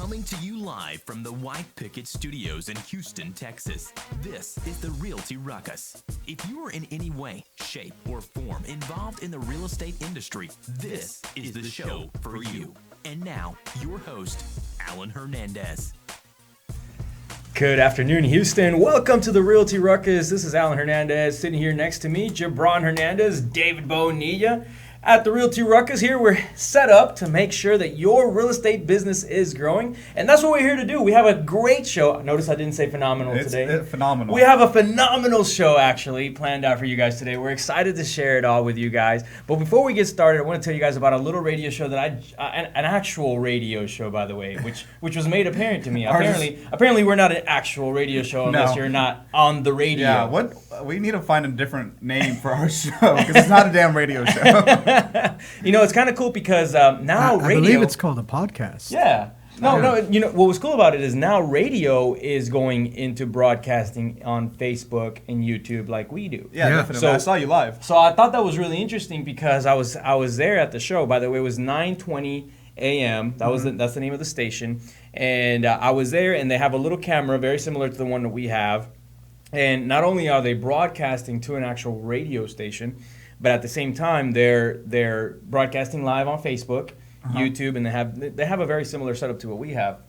Coming to you live from the White Picket Studios in Houston, Texas, this is the Realty Ruckus. If you are in any way, shape, or form involved in the real estate industry, this is the show for you. And now, your host, Alan Hernandez. Good afternoon, Houston. Welcome to the Realty Ruckus. This is Alan Hernandez. Sitting here next to me, Gibran Hernandez, David Bonilla. At the Realty Ruckus here, we're set up to make sure that your real estate business is growing. And that's what we're here to do. We have a great show. Notice I didn't say phenomenal today. It's phenomenal. We have a phenomenal show, actually, planned out for you guys today. We're excited to share it all with you guys. But before we get started, I want to tell you guys about a little radio show that an actual radio show, by the way, which was made apparent to me. Apparently, we're not an actual radio show unless you're not on the radio. Yeah, we need to find a different name for our show because it's not a damn radio show. You know, it's kind of cool because now radio... I believe it's called a podcast. Yeah. No, you know, what was cool about it is now radio is going into broadcasting on Facebook and YouTube like we do. Yeah, definitely. So, I saw you live. So I thought that was really interesting because I was there at the show. By the way, it was 9:20 a.m. That's the name of the station. And I was there, and they have a little camera very similar to the one that we have. And not only are they broadcasting to an actual radio station, but at the same time, they're broadcasting live on Facebook, YouTube, and they have a very similar setup to what we have.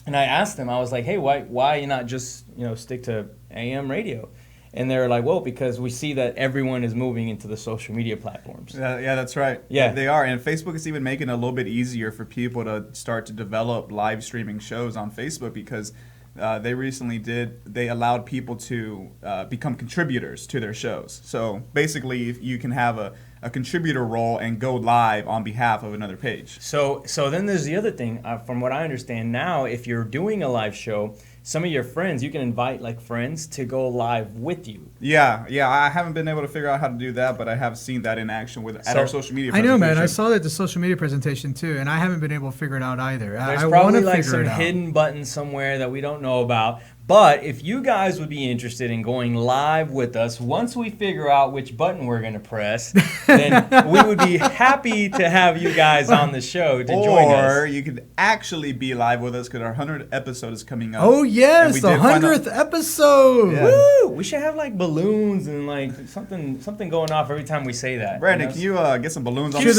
And I asked them, I was like, hey, why you not just stick to AM radio? And they're like, well, because we see that everyone is moving into the social media platforms. Yeah, that's right. Yeah, they are, and Facebook is even making it a little bit easier for people to start to develop live streaming shows on Facebook because. They recently they allowed people to become contributors to their shows. So basically, if you can have a contributor role and go live on behalf of another page. So then there's the other thing. From what I understand now, if you're doing a live show, some of your friends, you can invite like friends to go live with you. Yeah. I haven't been able to figure out how to do that, but I have seen that in action at our social media I presentation. know, man. I saw that at the social media presentation too, and I haven't been able to figure it out either. There's probably like some hidden button somewhere that we don't know about. But if you guys would be interested in going live with us, once we figure out which button we're going to press, then we would be happy to have you guys on the show to join us. Or you could actually be live with us because our 100th episode is coming up. Oh, yes, the 100th episode. Yeah. Woo! We should have like balloons and like something going off every time we say that. Brandon, can you get some balloons on cue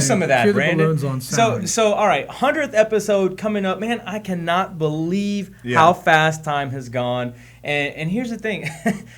some of that, Cue Brandon. the balloons on sound. So all right, 100th episode coming up. Man, I cannot believe how fast time has gone. And here's the thing.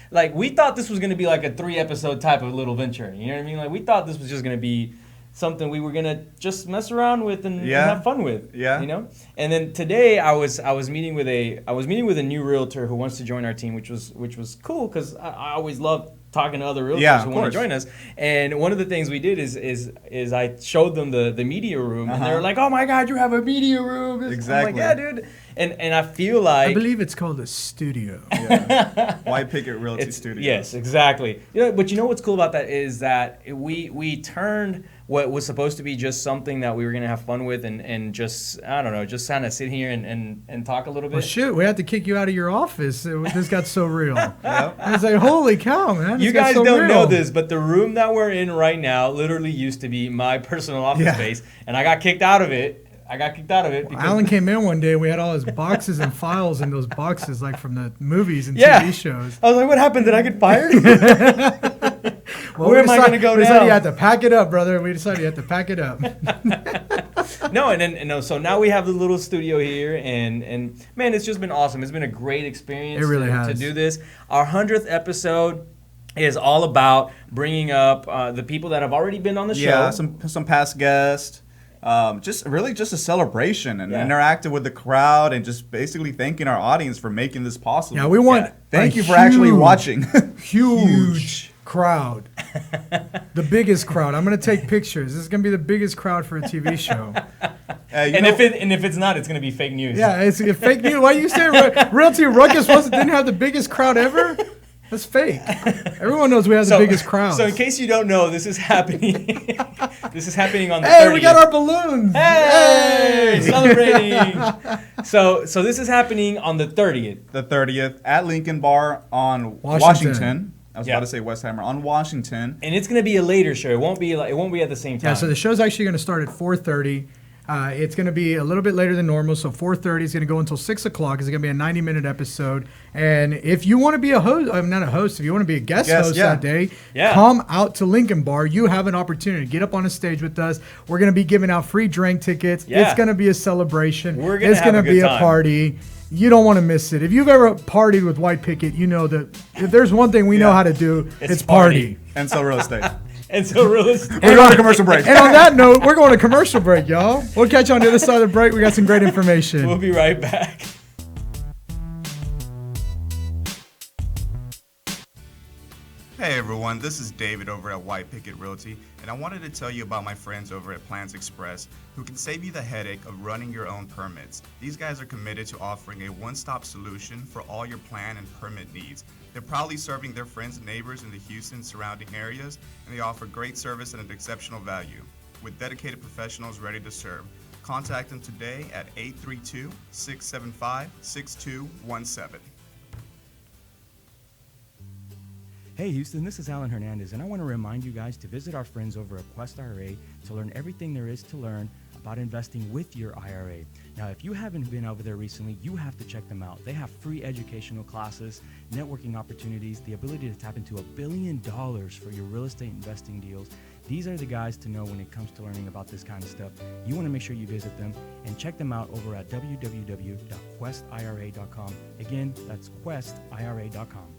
Like, we thought this was going to be like a 3-episode type of little venture. You know what I mean? Like, we thought this was just going to be something we were going to just mess around with and have fun with. Yeah. You know? And then today I was meeting with a new realtor who wants to join our team, which was cool because I always love talking to other realtors who want to join us. And one of the things we did is I showed them the media room, and they were like, "Oh my God, you have a media room!" Exactly. I'm like, "Yeah, dude." And I feel like I believe it's called a studio. Yeah. White Picket Realty Studio. Yes, exactly. But you know what's cool about that is that we turned what was supposed to be just something that we were gonna have fun with and just I don't know, just kind of sit here and talk a little bit. Well, shoot, we had to kick you out of your office. This got so real. I was like, holy cow, man. You guys don't know this, but the room that we're in right now literally used to be my personal office space, and I got kicked out of it. Because Alan came in one day and we had all his boxes and files in those boxes like from the movies and TV shows. I was like, what happened? Did I get fired? Well, where am I going to go now? We decided you had to pack it up, brother. We decided you had to pack it up. So now we have the little studio here, and man, it's just been awesome. It's been a great experience. It really has. To do this. Our 100th episode is all about bringing up the people that have already been on the show. Yeah, some past guests. Just a celebration and interacting with the crowd and just basically thanking our audience for making this possible. Yeah, we want thank you for actually watching. Huge crowd. The biggest crowd. I'm going to take pictures. This is going to be the biggest crowd for a TV show. If it's not, it's going to be fake news. Yeah, it's fake news. Why you say Realty Ruckus didn't have the biggest crowd ever? That's fake. Everyone knows we have the biggest crowd. So in case you don't know, this is happening. This is happening on the 30th. Hey, we got our balloons. Hey, celebrating. So this is happening on the 30th. The 30th at Lincoln Bar on Washington. I was about to say Westheimer on Washington. And it's going to be a later show. It won't be at the same time. Yeah, so the show's actually going to start at 4:30. It's going to be a little bit later than normal, so 4:30 is going to go until 6 o'clock. It's going to be a 90-minute episode. And if you want to be a host, not a host, if you want to be a guest host that day, come out to Lincoln Bar. You have an opportunity to get up on a stage with us. We're going to be giving out free drink tickets. Yeah. It's going to be a celebration. It's going to be a party. You don't want to miss it. If you've ever partied with White Picket, you know that if there's one thing we know how to do, it's party. And sell real estate. And so realistic. We're going to commercial break. And on that note, we're going to commercial break, y'all. We'll catch you on the other side of the break. We got some great information. We'll be right back. Hey everyone, this is David over at White Picket Realty, and I wanted to tell you about my friends over at Plans Express who can save you the headache of running your own permits. These guys are committed to offering a one-stop solution for all your plan and permit needs. They're proudly serving their friends and neighbors in the Houston surrounding areas, and they offer great service and an exceptional value. With dedicated professionals ready to serve, contact them today at 832-675-6217. Hey Houston, this is Alan Hernandez, and I want to remind you guys to visit our friends over at Quest IRA to learn everything there is to learn about investing with your IRA. Now, if you haven't been over there recently, you have to check them out. They have free educational classes, networking opportunities, the ability to tap into $1 billion for your real estate investing deals. These are the guys to know when it comes to learning about this kind of stuff. You want to make sure you visit them and check them out over at www.questira.com. Again, that's questira.com.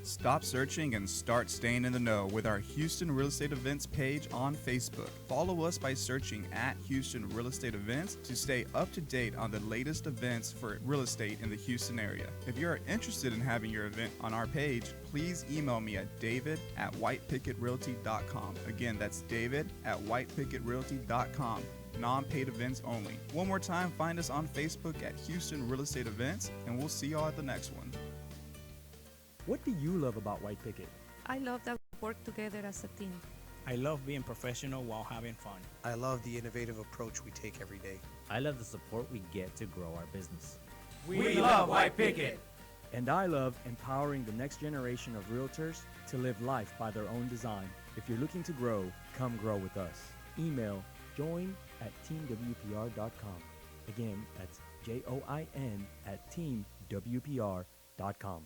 Stop searching and start staying in the know with our Houston Real Estate Events page on Facebook. Follow us by searching at Houston Real Estate Events to stay up to date on the latest events for real estate in the Houston area. If you are interested in having your event on our page, please email me at david@whitepickettrealty.com. Again, that's david@whitepickettrealty.com. Non-paid events only. One more time, find us on Facebook at Houston Real Estate Events, and we'll see y'all at the next one. What do you love about White Picket? I love that we work together as a team. I love being professional while having fun. I love the innovative approach we take every day. I love the support we get to grow our business. We love White Picket. And I love empowering the next generation of realtors to live life by their own design. If you're looking to grow, come grow with us. Email join@teamwpr.com. Again, that's join@teamwpr.com.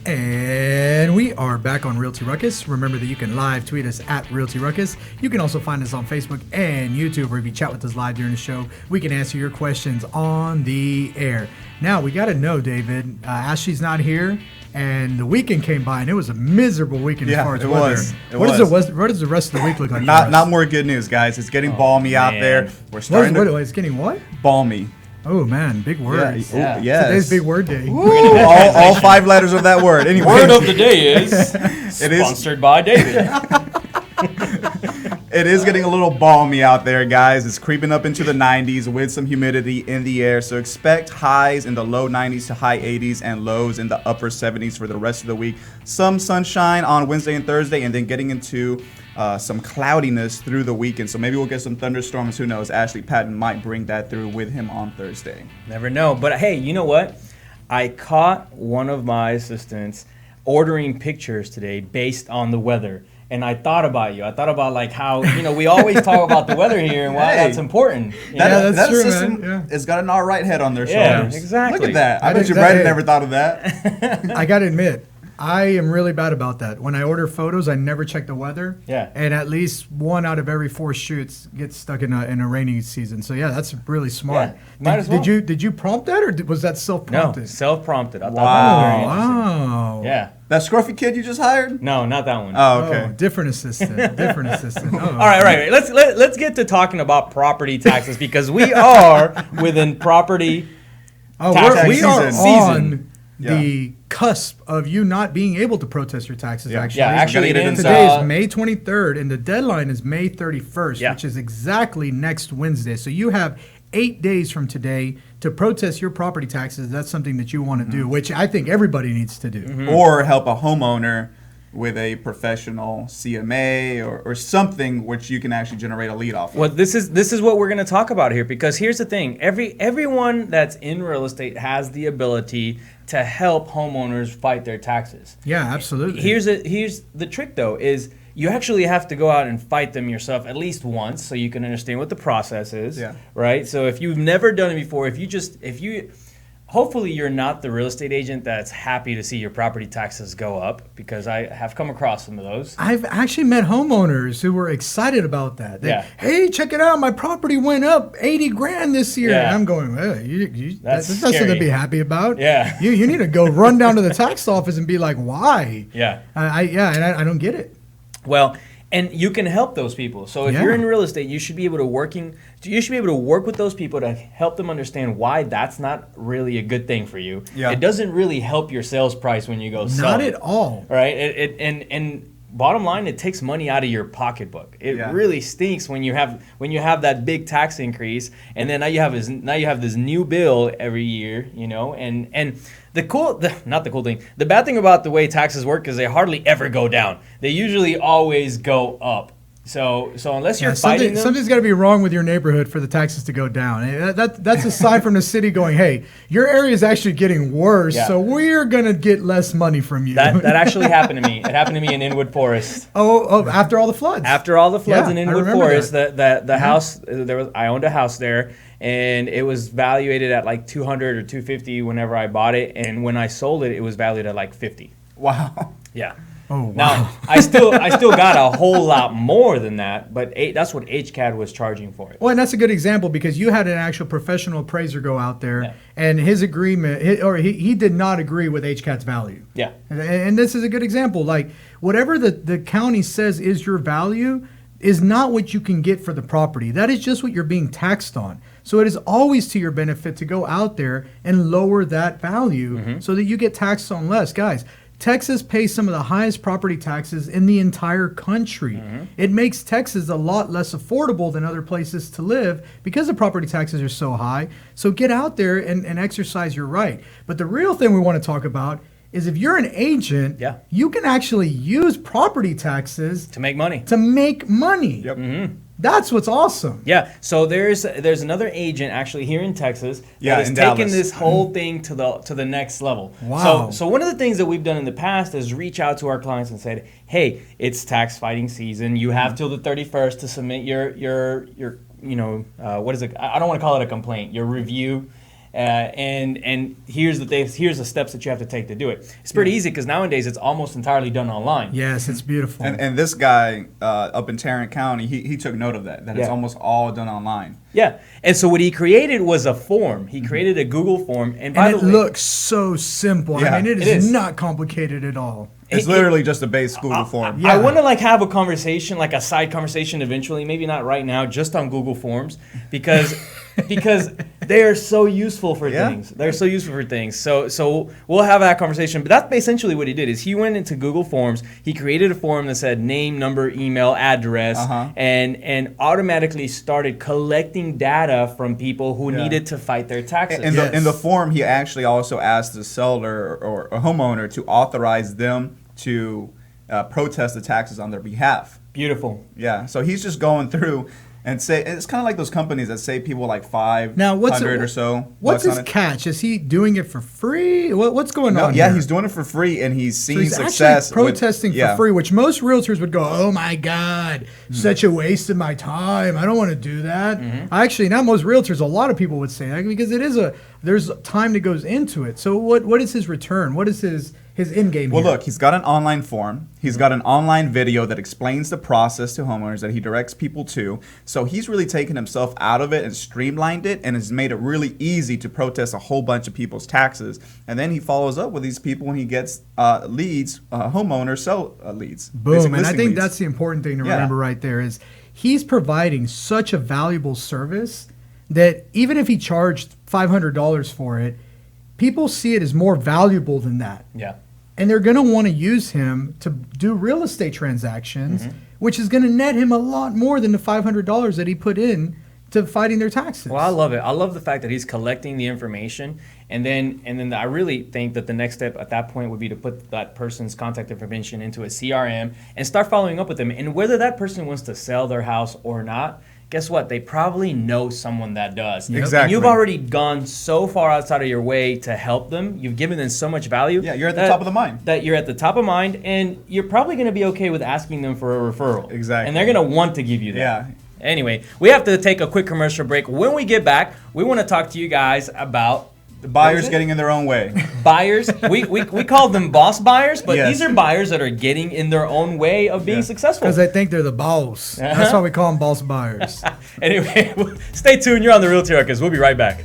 And we are back on Realty Ruckus. Remember that you can live tweet us at Realty Ruckus. You can also find us on Facebook and YouTube, where if you chat with us live during the show, we can answer your questions on the air. Now, we got to know, David, Ashley's not here, and the weekend came by, and it was a miserable weekend as far as weather. What does the rest of the week look like? Not more good news, guys. It's getting balmy out there. We're starting it's getting what? Balmy. Oh man, big words. Yeah. Yes. Today's big word day. all 5 letters of that word. Anyway. Word of the day is sponsored by David. It is getting a little balmy out there, guys. It's creeping up into the 90s with some humidity in the air. So expect highs in the low 90s to high 80s and lows in the upper 70s for the rest of the week. Some sunshine on Wednesday and Thursday, and then getting into some cloudiness through the weekend. So maybe we'll get some thunderstorms. Who knows? Ashley Patton might bring that through with him on Thursday. Never know. But hey, you know what? I caught one of my assistants ordering pictures today based on the weather. And I thought about you. I thought about like how, we always talk about the weather here and why that's important. That true, system has got an all right head on their shoulders. Yeah, exactly. Look at that. I bet you Brandon never thought of that. I got to admit, I am really bad about that. When I order photos, I never check the weather. Yeah. And at least 1 out of every 4 shoots gets stuck in a rainy season. So yeah, that's really smart. Yeah, might as well. Did you prompt that, or was that self-prompted? No, self-prompted. I thought Wow. that was very interesting. Wow. Yeah. That scruffy kid you just hired? No, not that one. Oh, okay. Different assistant. Oh. All right. Let's get to talking about property taxes, because we are within property tax we are season. on the cusp of you not being able to protest your taxes. Actually, today is May 23rd, and the deadline is May 31st, which is exactly next Wednesday. So you have 8 days from today to protest your property taxes. That's something that you want to do, which I think everybody needs to do. Or help a homeowner with a professional CMA or something which you can actually generate a lead off of. Well, this is what we're going to talk about here, because here's the thing. Everyone that's in real estate has the ability to help homeowners fight their taxes. Yeah, absolutely. Here's the trick, though, is you actually have to go out and fight them yourself at least once so you can understand what the process is, right? So if you've never done it before, hopefully you're not the real estate agent that's happy to see your property taxes go up, because I have come across some of those. I've actually met homeowners who were excited about that. Hey, check it out, my property went up 80 grand this year. And I'm going, that's something to be happy about. Yeah. You need to go run down to the tax office and be like, why? Yeah. I don't get it. Well, and you can help those people. So if you're in real estate, you should be able to work with those people to help them understand why that's not really a good thing for you. Yeah. It doesn't really help your sales price when you go sell. Not at all. Right? And bottom line, it takes money out of your pocketbook. It really stinks when you have that big tax increase, and then now you have this new bill every year, and the bad thing about the way taxes work is they hardly ever go down. They usually always go up. So unless you're fighting them, something's got to be wrong with your neighborhood for the taxes to go down. That's a sign from the city going, hey, your area is actually getting worse, so we're going to get less money from you. That actually happened to me. It happened to me in Inwood Forest. Oh, after all the floods. After all the floods in Inwood Forest, the house, I owned a house there, and it was valuated at like $200 or $250 whenever I bought it, and when I sold it, it was valued at like $50. Wow. Yeah. Oh, wow. Now, I still got a whole lot more than that, but that's what HCAD was charging for it. Well, and that's a good example because you had an actual professional appraiser go out there, and his agreement, he did not agree with HCAD's value. Yeah. And this is a good example. Like, whatever the county says is your value is not what you can get for the property. That is just what you're being taxed on. So it is always to your benefit to go out there and lower that value so that you get taxed on less. Guys, Texas pays some of the highest property taxes in the entire country. It makes Texas a lot less affordable than other places to live because the property taxes are so high. So get out there and exercise your right. But the real thing we want to talk about is if you're an agent, you can actually use property taxes to make money. Yep. That's what's awesome. Yeah. So there's another agent actually here in Texas that is taking this whole thing to the next level. Wow. So one of the things that we've done in the past is reach out to our clients and said, hey, it's tax fighting season. You have till the 31st to submit your what is it? I don't want to call it a complaint. Your review. And here's the steps that you have to take to do it. It's pretty easy because nowadays it's almost entirely done online. Yes, it's beautiful. And this guy up in Tarrant County, he took note of that it's almost all done online. Yeah, and so what he created was a form. He created a Google form, and by the way, it looks so simple. Yeah, I mean, it is not complicated at all. It's literally just a base Google form. I want to have a conversation, like a side conversation eventually, maybe not right now, just on Google Forms, because they are so useful for things. They're so useful for things. So we'll have that conversation. But that's essentially what he did is he went into Google Forms, he created a form that said name, number, email, address, and automatically started collecting data from people who needed to fight their taxes. In the form, he actually also asked the seller or a homeowner to authorize them to protest the taxes on their behalf. Beautiful. Yeah. So he's just going through and it's kind of like those companies that save people like $500 or so. What's his catch? Is he doing it for free? What's going on? Yeah, here? He's doing it for free, and he's seeing success. Actually protesting for free, which most realtors would go, "Oh my God, such a waste of my time. I don't want to do that." Actually, not most realtors. A lot of people would say that because there's time that goes into it. So what is his return? What is his end game Well, here? look, he's got an online form. He's got an online video that explains the process to homeowners that he directs people to. So he's really taken himself out of it and streamlined it and has made it really easy to protest a whole bunch of people's taxes. And then he follows up with these people when he gets leads, homeowners sell leads. Boom, and I think that's the important thing to remember right there is he's providing such a valuable service that even if he charged $500 for it, people see it as more valuable than that. Yeah. And they're going to want to use him to do real estate transactions, which is going to net him a lot more than the $500 that he put in to fighting their taxes. Well, I love it. I love the fact that he's collecting the information, and then I really think that the next step at that point would be to put that person's contact information into a CRM and start following up with them. And whether that person wants to sell their house or not, guess what? They probably know someone that does. Exactly. And you've already gone so far outside of your way to help them. You've given them so much value. Yeah, you're at the top of the mind. That you're at the top of mind, and you're probably going to be okay with asking them for a referral. Exactly. And they're going to want to give you that. Yeah. Anyway, we have to take a quick commercial break. When we get back, we want to talk to you guys about the buyers getting in their own way. Buyers, we call them boss buyers, but Yes. these are buyers that are getting in their own way of being successful. Because they think they're the boss. That's why we call them boss buyers. Anyway, stay tuned. You're on the Realty Ruckus. We'll be right back.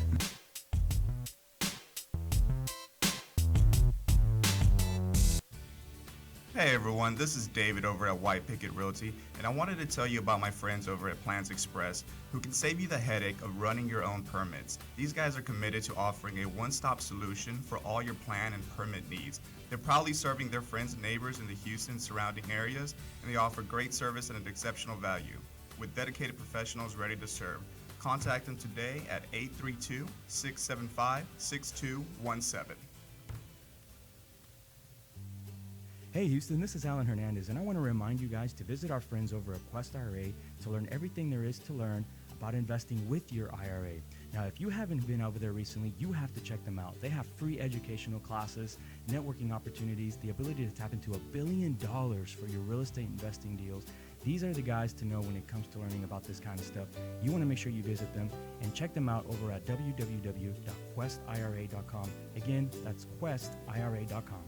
Hey everyone, this is David over at White Picket Realty, and I wanted to tell you about my friends over at Plans Express who can save you the headache of running your own permits. These guys are committed to offering a one-stop solution for all your plan and permit needs. They're proudly serving their friends and neighbors in the Houston surrounding areas, and they offer great service and an exceptional value. With dedicated professionals ready to serve, contact them today at 832-675-6217. Hey Houston, this is Alan Hernandez, and I want to remind you guys to visit our friends over at Quest IRA to learn everything there is to learn about investing with your IRA. Now, if you haven't been over there recently, you have to check them out. They have free educational classes, networking opportunities, the ability to tap into $1 billion for your real estate investing deals. These are the guys to know when it comes to learning about this kind of stuff. You want to make sure you visit them and check them out over at www.questira.com. Again, that's questira.com.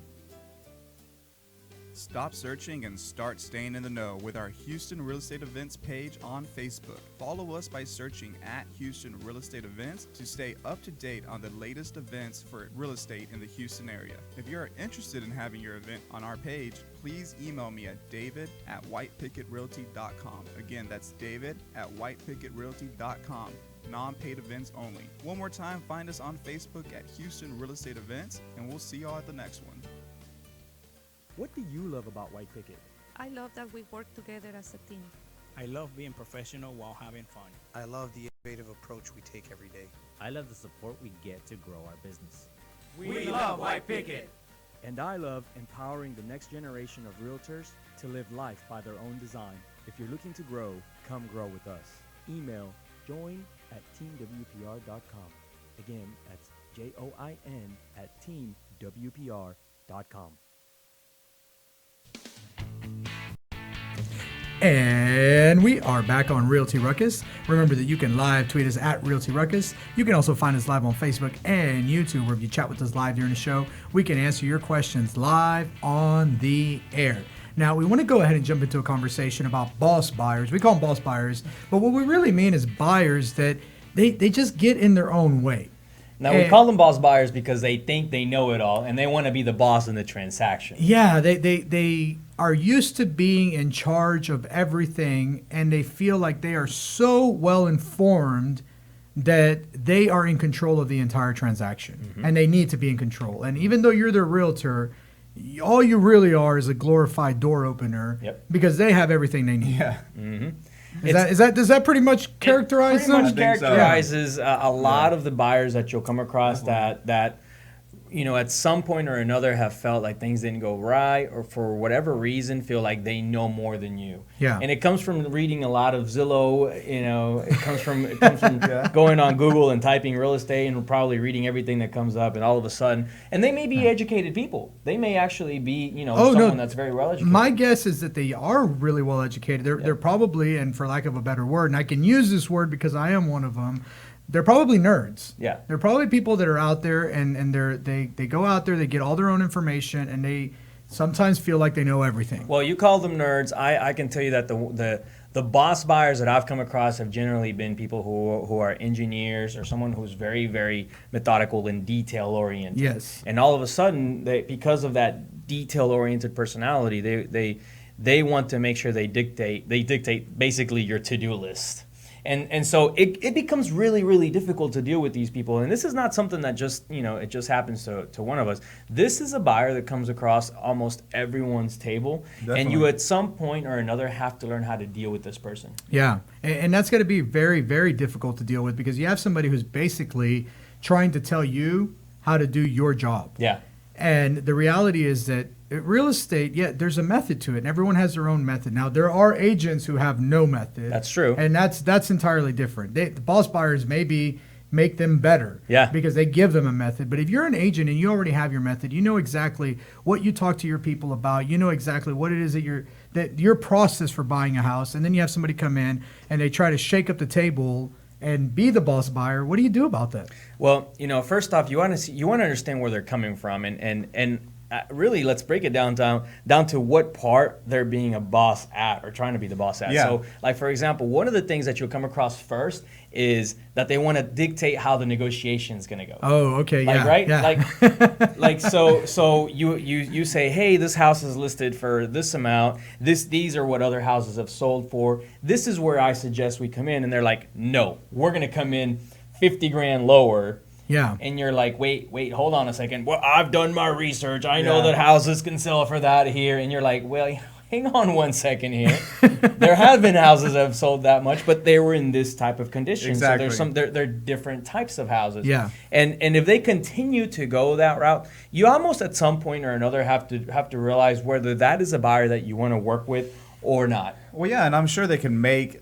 Stop searching and start staying in the know with our Houston Real Estate Events page on Facebook. Follow us by searching at Houston Real Estate Events to stay up to date on the latest events for real estate in the Houston area. If you are interested in having your event on our page, please email me at david@whitepickettrealty.com. Again, that's david@whitepickettrealty.com. Non-paid events only. One more time, find us on Facebook at Houston Real Estate Events, and we'll see y'all at the next one. What do you love about White Picket? I love that we work together as a team. I love being professional while having fun. I love the innovative approach we take every day. I love the support we get to grow our business. We love White Picket. And I love empowering the next generation of realtors to live life by their own design. If you're looking to grow, come grow with us. Email join@teamwpr.com. Again, that's join@teamwpr.com. And we are back on Realty Ruckus. Remember that you can live tweet us at Realty Ruckus. You can also find us live on Facebook and YouTube, where if you chat with us live during the show, we can answer your questions live on the air. Now, we want to go ahead and jump into a conversation about boss buyers. We call them boss buyers, but what we really mean is buyers that they just get in their own way. Now, we call them boss buyers because they think they know it all and they want to be the boss in the transaction. Yeah, they are used to being in charge of everything, and they feel like they are so well informed that they are in control of the entire transaction, and they need to be in control. And even though you're their realtor, all you really are is a glorified door opener, because they have everything they need. Yeah. Does that pretty much characterize them? Pretty much characterizes a lot of the buyers that you'll come across that you know, at some point or another have felt like things didn't go right, or for whatever reason feel like they know more than you. Yeah. And it comes from reading a lot of Zillow, you know, it comes from going on Google and typing real estate and probably reading everything that comes up, and all of a sudden, and they may be educated people. They may actually be, you know, someone that's very well educated. My guess is that they are really well educated. They're probably, and for lack of a better word, and I can use this word because I am one of them, they're probably nerds. Yeah. They're probably people that are out there and they go out there, they get all their own information, and they sometimes feel like they know everything. Well, you call them nerds. I can tell you that the boss buyers that I've come across have generally been people who are engineers or someone who's very, very methodical and detail oriented. Yes. And all of a sudden, because of that detail oriented personality, they want to make sure they dictate basically your to-do list. And so it becomes really, really difficult to deal with these people. And this is not something that just, you know, it just happens to one of us. This is a buyer that comes across almost everyone's table. Definitely. And you at some point or another have to learn how to deal with this person. Yeah. And that's going to be very, very difficult to deal with, because you have somebody who's basically trying to tell you how to do your job. Yeah. And the reality is that real estate, there's a method to it, and everyone has their own method. Now, there are agents who have no method. That's true. And that's entirely different. The boss buyers maybe make them better because they give them a method. But if you're an agent and you already have your method, you know exactly what you talk to your people about. You know exactly what it is that your process for buying a house. And then you have somebody come in and they try to shake up the table and be the boss buyer. What do you do about that? Well, first off, you want to understand where they're coming from, and really, let's break it down to what part they're being a boss at or trying to be the boss at. Yeah. So, like for example, one of the things that you'll come across first is that they want to dictate how the negotiation is going to go. Oh, okay, right? Yeah. So you say, hey, this house is listed for this amount. These are what other houses have sold for. This is where I suggest we come in, and they're like, no, we're going to come in $50,000 lower. Yeah. And you're like, wait, hold on a second. Well, I've done my research. I know that houses can sell for that here. And you're like, well, hang on one second here. There have been houses that have sold that much, but they were in this type of condition. Exactly. So there are different types of houses. Yeah. And if they continue to go that route, you almost at some point or another have to realize whether that is a buyer that you want to work with or not. Well, yeah, and I'm sure they can make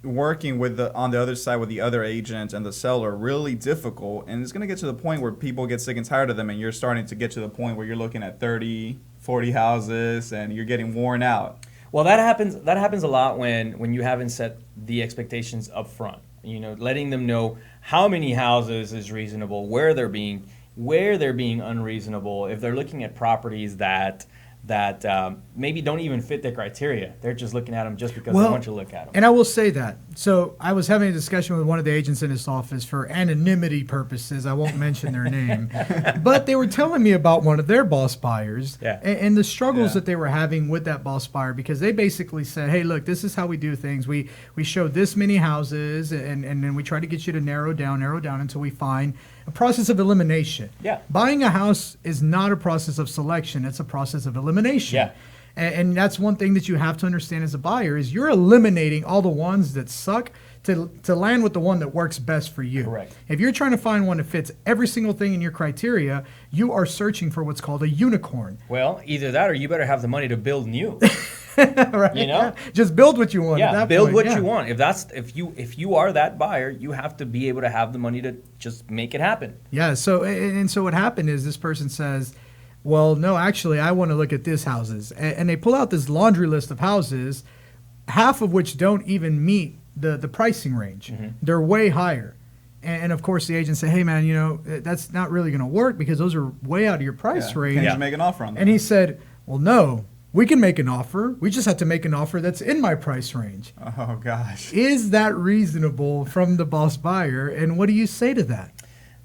working with on the other side with the other agent and the seller really difficult, and it's going to get to the point where people get sick and tired of them, and you're starting to get to the point where you're looking at 30, 40 houses and you're getting worn out. Well, that happens a lot when you haven't set the expectations up front. Letting them know how many houses is reasonable, where they're being unreasonable, if they're looking at properties that maybe don't even fit the criteria. They're just looking at them just because they want you to look at them. And I will say that. So I was having a discussion with one of the agents in this office for anonymity purposes. I won't mention their name. But they were telling me about one of their boss buyers and the struggles that they were having with that boss buyer, because they basically said, hey, look, this is how we do things. We show this many houses, and then we try to get you to narrow down until we find a process of elimination. Yeah. Buying a house is not a process of selection. It's a process of elimination. Yeah. And that's one thing that you have to understand as a buyer is you're eliminating all the ones that suck to land with the one that works best for you. Correct. If you're trying to find one that fits every single thing in your criteria, you are searching for what's called a unicorn. Well, either that or you better have the money to build new. Right? Just build what you want. Yeah, at that build point. what you want. If you are that buyer, you have to be able to have the money to just make it happen. Yeah. So what happened is this person says, well, no, actually, I want to look at these houses, and they pull out this laundry list of houses, half of which don't even meet the pricing range. Mm-hmm. They're way higher. And of course, the agent said, hey, man, that's not really going to work because those are way out of your price range. Can you make an offer on them? And he said, well, no. We can make an offer. We just have to make an offer that's in my price range. Oh, gosh. Is that reasonable from the boss buyer? And what do you say to that?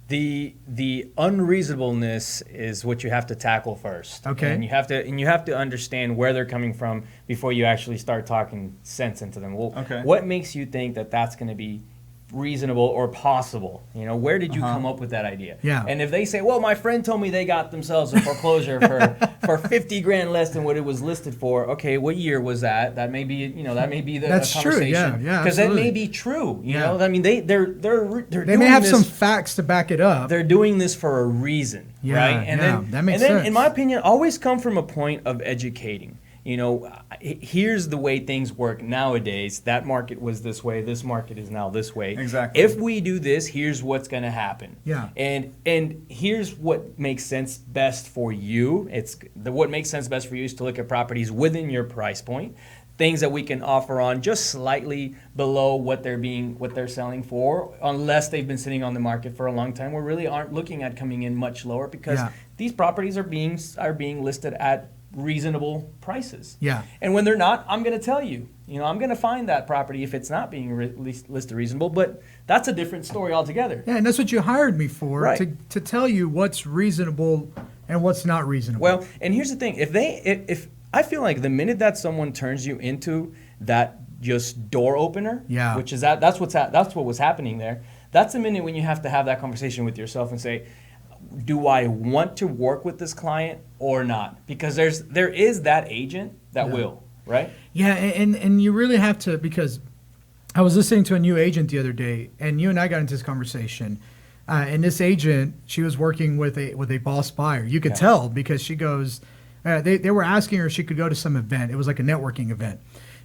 The unreasonableness is what you have to tackle first. Okay. And you have to understand where they're coming from before you actually start talking sense into them. Well, what makes you think that that's going to be reasonable or possible? Where did you come up with that idea? Yeah. And if they say, well, my friend told me they got themselves a foreclosure for $50,000 less than what it was listed for. Okay, what year was that? That may be the that's conversation. True. Yeah, because that may be true. You know, I mean, they may have some facts to back it up. They're doing this for a reason, right? And then that makes sense. In my opinion, always come from a point of educating. Here's the way things work nowadays. That market was this way. This market is now this way. Exactly. If we do this, here's what's going to happen. Yeah. And here's what makes sense best for you. What makes sense best for you is to look at properties within your price point, things that we can offer on just slightly below what they're selling for, unless they've been sitting on the market for a long time. We really aren't looking at coming in much lower because these properties are being listed at reasonable prices. Yeah. And when they're not, I'm going to tell you. I'm going to find that property if it's not being listed reasonable, but that's a different story altogether. Yeah, and that's what you hired me for, right. to tell you what's reasonable and what's not reasonable. Well, and here's the thing. If I feel like the minute that someone turns you into that just door opener, which is that's what was happening there. That's the minute when you have to have that conversation with yourself and say, do I want to work with this client or not? Because there is that agent that will, right? Yeah, and you really have to, because I was listening to a new agent the other day, and you and I got into this conversation. And this agent, she was working with a boss buyer. You could tell because she goes, they were asking her if she could go to some event. It was like a networking event.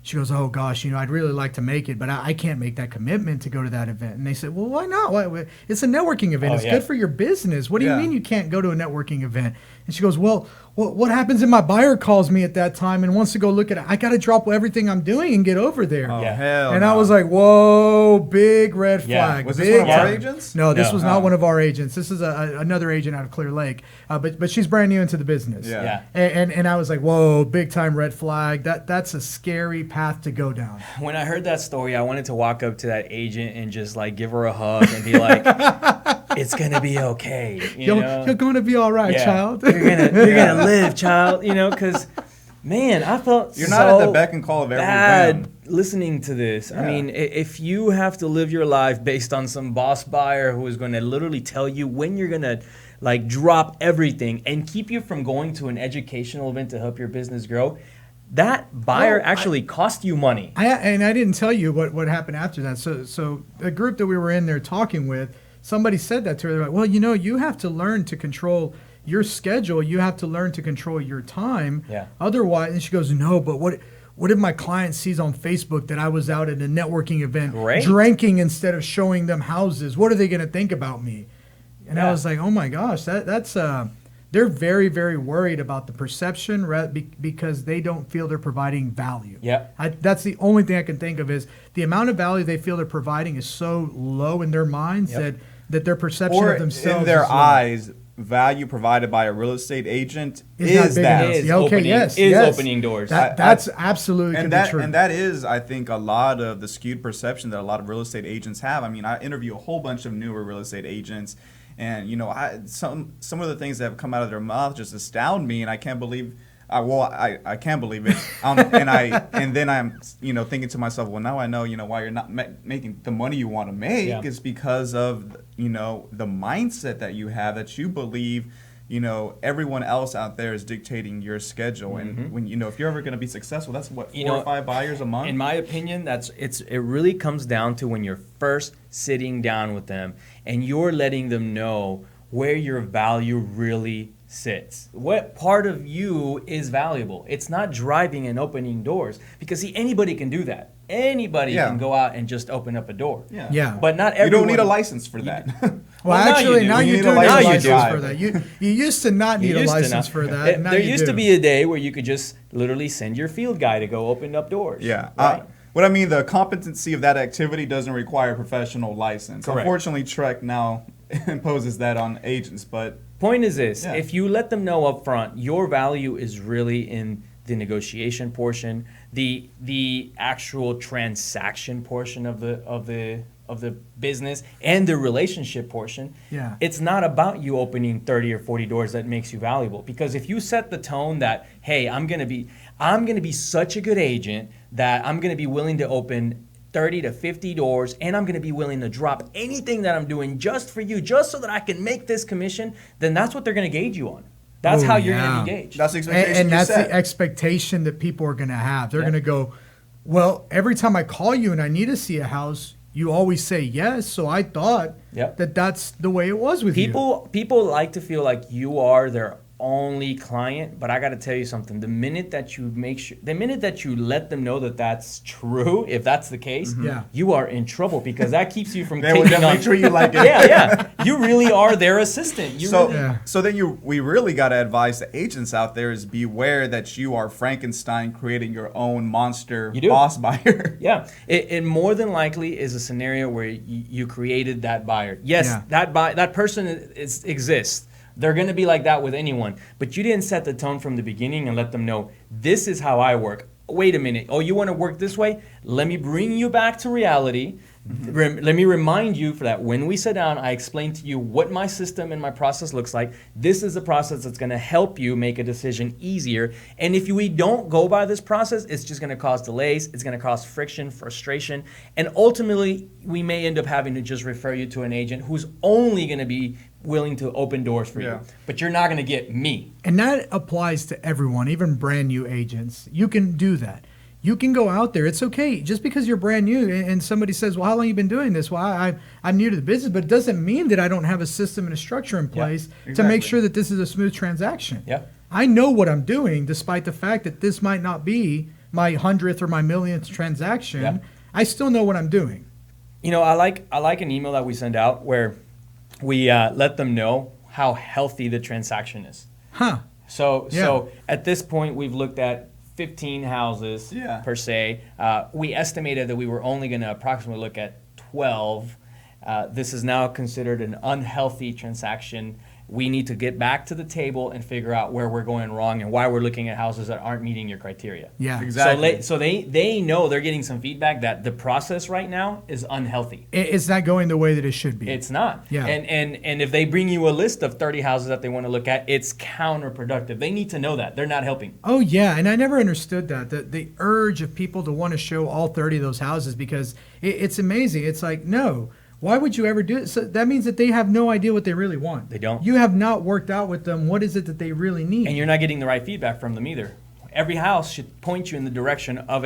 She goes, oh gosh, I'd really like to make it, but I can't make that commitment to go to that event. And they said, well, why not? It's a networking event. It's good for your business. What do you mean you can't go to a networking event? And she goes, well, what happens if my buyer calls me at that time and wants to go look at it? I got to drop everything I'm doing and get over there. Oh, hell and no. I was like, whoa, big red flag. Was this one of our agents? No, this was not one of our agents. This is another agent out of Clear Lake. But she's brand new into the business. Yeah. And I was like, whoa, big time red flag. That's a scary path to go down. When I heard that story, I wanted to walk up to that agent and just like give her a hug and be like, it's gonna be okay. You're gonna be all right, child. You're gonna live, child. Because, man, I felt you're not at the beck and call of every whim. Listening to this. Yeah. I mean, if you have to live your life based on some boss buyer who is going to literally tell you when you're gonna like drop everything and keep you from going to an educational event to help your business grow, that buyer actually cost you money. And I didn't tell you what happened after that. So the group that we were in there talking with, somebody said that to her. They're like, well, you have to learn to control your schedule. You have to learn to control your time. Yeah. Otherwise, and she goes, no, but what if my client sees on Facebook that I was out at a networking event drinking instead of showing them houses? What are they going to think about me? And I was like, oh my gosh, that's they're very, very worried about the perception because they don't feel they're providing value. Yeah. That's the only thing I can think of is the amount of value they feel they're providing is so low in their minds that their perception of themselves in their is low. eyes, value provided by a real estate agent is opening doors. That's absolutely true. And that is, I think, a lot of the skewed perception that a lot of real estate agents have. I mean, I interview a whole bunch of newer real estate agents, and some of the things that have come out of their mouth just astound me, and I can't believe. I can't believe it, and then I'm thinking to myself, well, now I know why you're not making the money you want to make is because of the mindset that you have, that you believe everyone else out there is dictating your schedule, and when if you're ever going to be successful, that's what 4 or 5 buyers a month. In my opinion, it really comes down to when you're first sitting down with them and you're letting them know where your value really sits. What part of you is valuable? It's not driving and opening doors, because anybody can do that. Anybody can go out and just open up a door. Yeah. But not everyone. You don't need a license for that. Well, actually, now you do need a license for that. You used to not need a license for that. There used to be a day where you could just literally send your field guy to go open up doors. Yeah. Right? What I mean, the competency of that activity doesn't require a professional license. Correct. Unfortunately, Trek now imposes that on agents, but point is this: if you let them know up front, your value is really in the negotiation portion, the actual transaction portion of the business, and the relationship portion. Yeah. It's not about you opening 30 or 40 doors that makes you valuable. Because if you set the tone that, hey, I'm gonna be such a good agent that I'm gonna be willing to open 30 to 50 doors, and I'm going to be willing to drop anything that I'm doing just for you, just so that I can make this commission, then that's what they're going to gauge you on. That's how you're going to be gauged. That's the expectation and that's the expectation that people are going to have. They're going to go, well, every time I call you and I need to see a house, you always say yes, so I thought that's the way it was with you. People like to feel like you are their only client, but I got to tell you something. The minute that you let them know that that's true, if that's the case, you are in trouble, because that keeps you from they will definitely treat you like it. Yeah. You really are their assistant. So then we really got to advise the agents out there is beware that you are Frankenstein creating your own monster boss buyer. Yeah, it more than likely is a scenario where you created that buyer. Yes, that person exists. They're going to be like that with anyone. But you didn't set the tone from the beginning and let them know, this is how I work. Wait a minute. Oh, you want to work this way? Let me bring you back to reality. Let me remind you for that when we sit down, I explain to you what my system and my process looks like. This is the process that's going to help you make a decision easier. And if we don't go by this process, it's just going to cause delays. It's going to cause friction, frustration. And ultimately, we may end up having to just refer you to an agent who's only going to be willing to open doors for you. But you're not going to get me. And that applies to everyone, even brand new agents. You can do that. You can go out there. It's okay. Just because you're brand new and somebody says, well, how long have you been doing this? Well, I'm new to the business, but it doesn't mean that I don't have a system and a structure in place to make sure that this is a smooth transaction. Yeah. I know what I'm doing, despite the fact that this might not be my 100th or my millionth transaction. Yeah. I still know what I'm doing. You know, I like an email that we send out where we let them know how healthy the transaction is. Huh. So at this point, we've looked at 15 houses per se. We estimated that we were only going to approximately look at 12. This is now considered an unhealthy transaction. We need to get back to the table and figure out where we're going wrong and why we're looking at houses that aren't meeting your criteria. Yeah, exactly. So they know they're getting some feedback that the process right now is unhealthy. It's not going the way that it should be. It's not. Yeah. And if they bring you a list of 30 houses that they want to look at, it's counterproductive. They need to know that. They're not helping. Oh, yeah. And I never understood that. The urge of people to want to show all 30 of those houses because it's amazing. It's like, no. Why would you ever do it? So that means that they have no idea what they really want. They don't. You have not worked out with them what is it that they really need. And you're not getting the right feedback from them either. Every house should point you in the direction of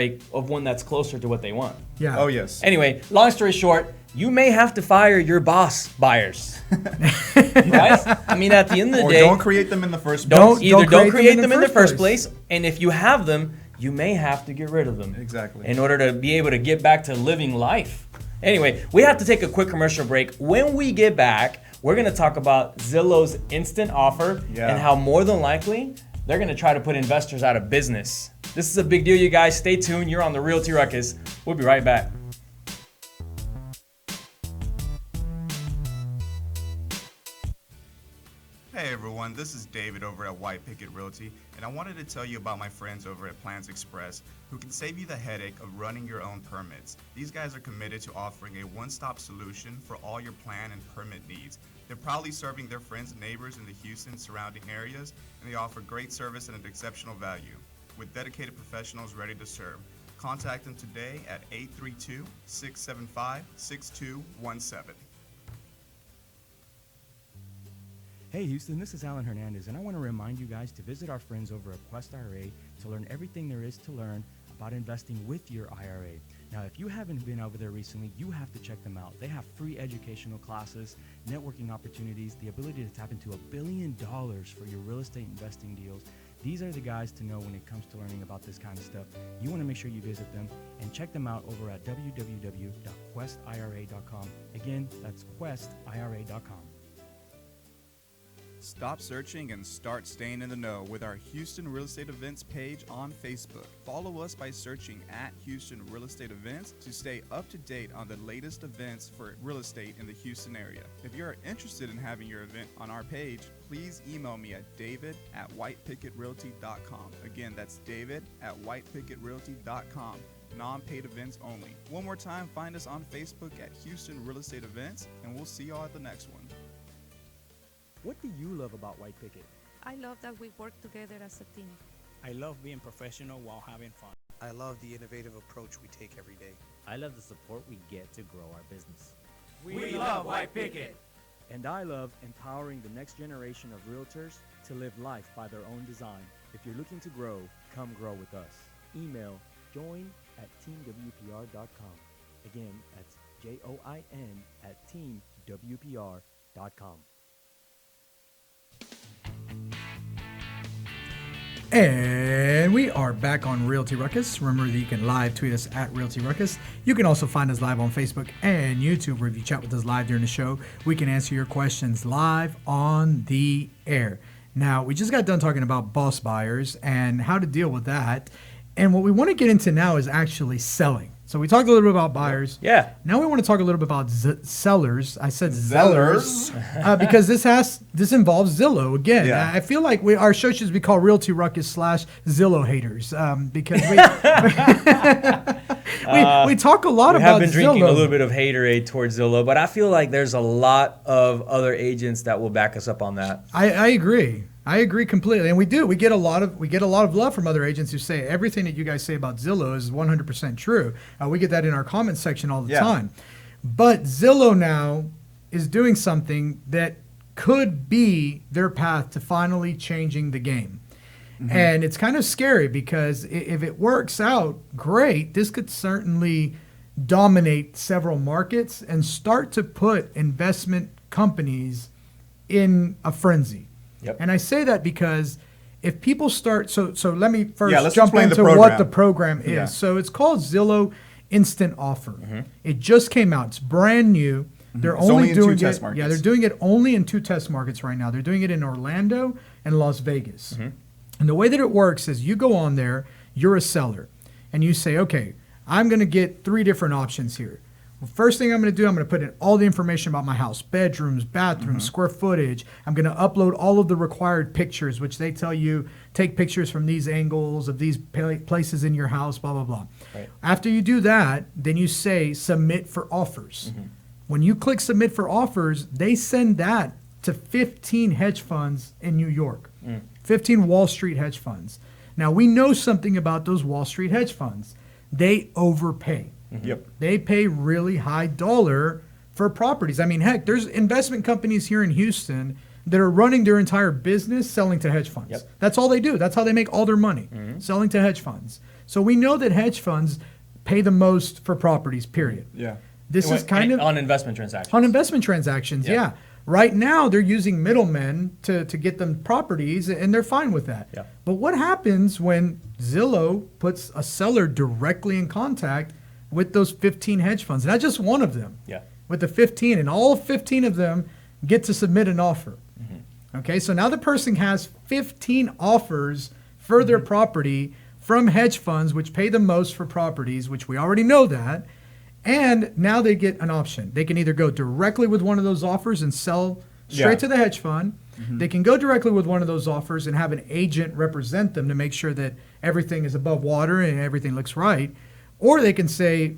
one that's closer to what they want. Yeah. Oh, yes. Anyway, long story short, you may have to fire your boss buyers. Right? I mean, at the end of the day, don't create them in the first place. Don't create them in the first place. And if you have them, you may have to get rid of them. Exactly. In order to be able to get back to living life. Anyway, we have to take a quick commercial break. When we get back, we're going to talk about Zillow's Instant Offer and how more than likely they're going to try to put investors out of business. This is a big deal, you guys. Stay tuned. You're on the Realty Ruckus. We'll be right back. Hey everyone, this is David over at White Picket Realty, and I wanted to tell you about my friends over at Plans Express who can save you the headache of running your own permits. These guys are committed to offering a one-stop solution for all your plan and permit needs. They're proudly serving their friends and neighbors in the Houston surrounding areas, and they offer great service and an exceptional value. With dedicated professionals ready to serve, contact them today at 832-675-6217. Hey Houston, this is Alan Hernandez, and I want to remind you guys to visit our friends over at Quest IRA to learn everything there is to learn about investing with your IRA. Now, if you haven't been over there recently, you have to check them out. They have free educational classes, networking opportunities, the ability to tap into $1 billion for your real estate investing deals. These are the guys to know when it comes to learning about this kind of stuff. You want to make sure you visit them and check them out over at www.questira.com. Again, that's questira.com. Stop searching and start staying in the know with our Houston Real Estate Events page on Facebook. Follow us by searching at Houston Real Estate Events to stay up to date on the latest events for real estate in the Houston area. If you're interested in having your event on our page, please email me at david@whitepickettrealty.com. Again, that's david@whitepickettrealty.com. Non-paid events only. One more time, find us on Facebook at Houston Real Estate Events, and we'll see y'all at the next one. What do you love about White Picket? I love that we work together as a team. I love being professional while having fun. I love the innovative approach we take every day. I love the support we get to grow our business. We love White Picket. And I love empowering the next generation of realtors to live life by their own design. If you're looking to grow, come grow with us. Email join@teamwpr.com. Again, that's join@teamwpr.com. And we are back on Realty Ruckus. Remember that you can live tweet us at Realty Ruckus. You can also find us live on Facebook and YouTube, where if you chat with us live during the show, we can answer your questions live on the air. Now, we just got done talking about boss buyers and how to deal with that. And what we want to get into now is actually selling. So we talked a little bit about buyers. Yeah. Now we want to talk a little bit about sellers. I said Zellers because this involves Zillow again. Yeah. I feel like our show should be called Realty Ruckus / Zillow haters because we talk a lot about Zillow. We have been drinking a little bit of haterade towards Zillow, but I feel like there's a lot of other agents that will back us up on that. I agree. I agree completely, and we do. We get a lot of love from other agents who say everything that you guys say about Zillow is 100% true. We get that in our comment section all the time. But Zillow now is doing something that could be their path to finally changing the game. And it's kind of scary because if it works out, great. This could certainly dominate several markets and start to put investment companies in a frenzy. Yep. And I say that because if people start, so let me first let's jump explain into the what the program. program is. Yeah. So it's called Zillow Instant Offer. It just came out. It's brand new. They're only in 2 doing test it. markets. Yeah, they're doing it only in 2 test markets right now. They're doing it in Orlando and Las Vegas. And the way that it works is you go on there, you're a seller, and you say, okay, I'm going to get 3 different options here. Well, first thing I'm going to do, I'm going to put in all the information about my house, bedrooms, bathrooms, square footage. I'm going to upload all of the required pictures, which they tell you, take pictures from these angles of these places in your house, blah, blah, blah. Right. After you do that, then you say submit for offers. When you click submit for offers, they send that to 15 hedge funds in New York, 15 Wall Street hedge funds. Now, we know something about those Wall Street hedge funds. They overpay. Yep. They pay really high dollar for properties. I mean, heck, there's investment companies here in Houston that are running their entire business selling to hedge funds. Yep. That's all they do. That's how they make all their money, selling to hedge funds. So we know that hedge funds pay the most for properties, period. Yeah. This is kind of on investment transactions. on investment transactions, yeah. Right now, they're using middlemen to get them properties, and they're fine with that. Yeah. But what happens when Zillow puts a seller directly in contact with those 15 hedge funds? Not just one of them. Yeah. With the 15, and all 15 of them get to submit an offer. Okay, so now the person has 15 offers for their property from hedge funds, which pay the most for properties, which we already know that. And now they get an option. They can either go directly with one of those offers and sell straight to the hedge fund. They can go directly with one of those offers and have an agent represent them to make sure that everything is above water and everything looks right. Or they can say,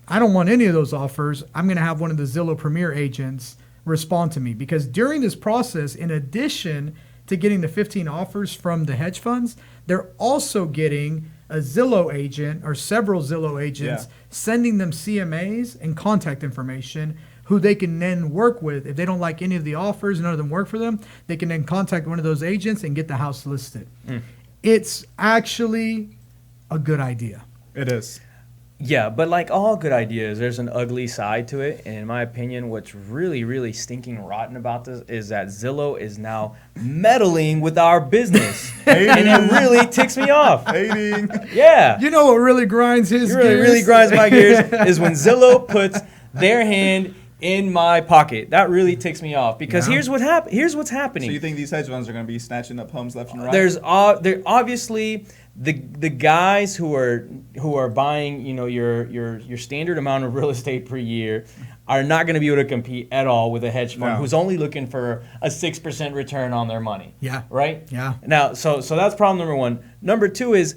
I don't want any of those offers. I'm going to have one of the Zillow Premier agents respond to me. Because during this process, in addition to getting the 15 offers from the hedge funds, they're also getting a Zillow agent or several Zillow agents sending them CMAs and contact information who they can then work with. If they don't like any of the offers, none of them work for them, they can then contact one of those agents and get the house listed. It's actually a good idea. It is. Yeah, but like all good ideas, there's an ugly side to it. And in my opinion, what's really, really stinking rotten about this is that Zillow is now meddling with our business. And it really ticks me off. Hating. Yeah. You know what really grinds his gears? Really grinds my gears is when Zillow puts their hand in my pocket. That really ticks me off because here's what's happening. So you think these hedge funds are going to be snatching up homes left and right? There obviously the guys who are buying, you know, your standard amount of real estate per year are not going to be able to compete at all with a hedge fund who's only looking for a 6% return on their money. Yeah. Right? Yeah. Now, so that's problem number one. Number two is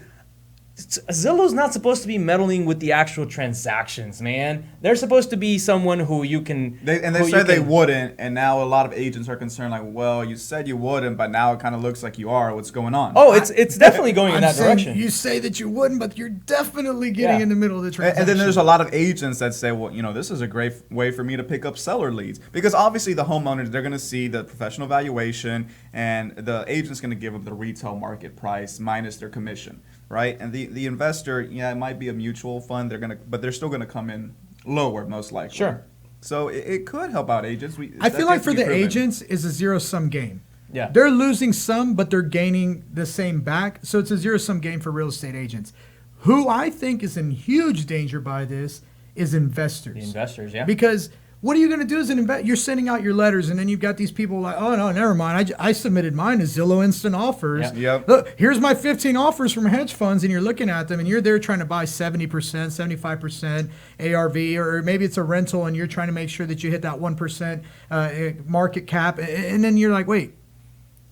Zillow's not supposed to be meddling with the actual transactions, man. They're supposed to be someone who you can. They said they wouldn't, and now a lot of agents are concerned. Like, well, you said you wouldn't, but now it kind of looks like you are. What's going on? Oh, it's definitely going in that direction. You say that you wouldn't, but you're definitely getting in the middle of the transaction. And then there's a lot of agents that say, well, you know, this is a great way for me to pick up seller leads because obviously the homeowners, they're going to see the professional valuation, and the agent's going to give them the retail market price minus their commission. Right, and the investor, it might be a mutual fund. But they're still gonna come in lower, most likely. Sure. So it could help out agents. I feel like for the agents, it's a zero-sum game. Yeah. They're losing some, but they're gaining the same back. So it's a zero-sum game for real estate agents. Who I think is in huge danger by this is investors. The investors, yeah. Because what are you going to do as an investor? You're sending out your letters, and then you've got these people like, oh, no, never mind. I submitted mine as Zillow Instant Offers. Yeah. Yep. Look, here's my 15 offers from hedge funds, and you're looking at them, and you're there trying to buy 70%, 75% ARV, or maybe it's a rental, and you're trying to make sure that you hit that 1% market cap, and then you're like, wait,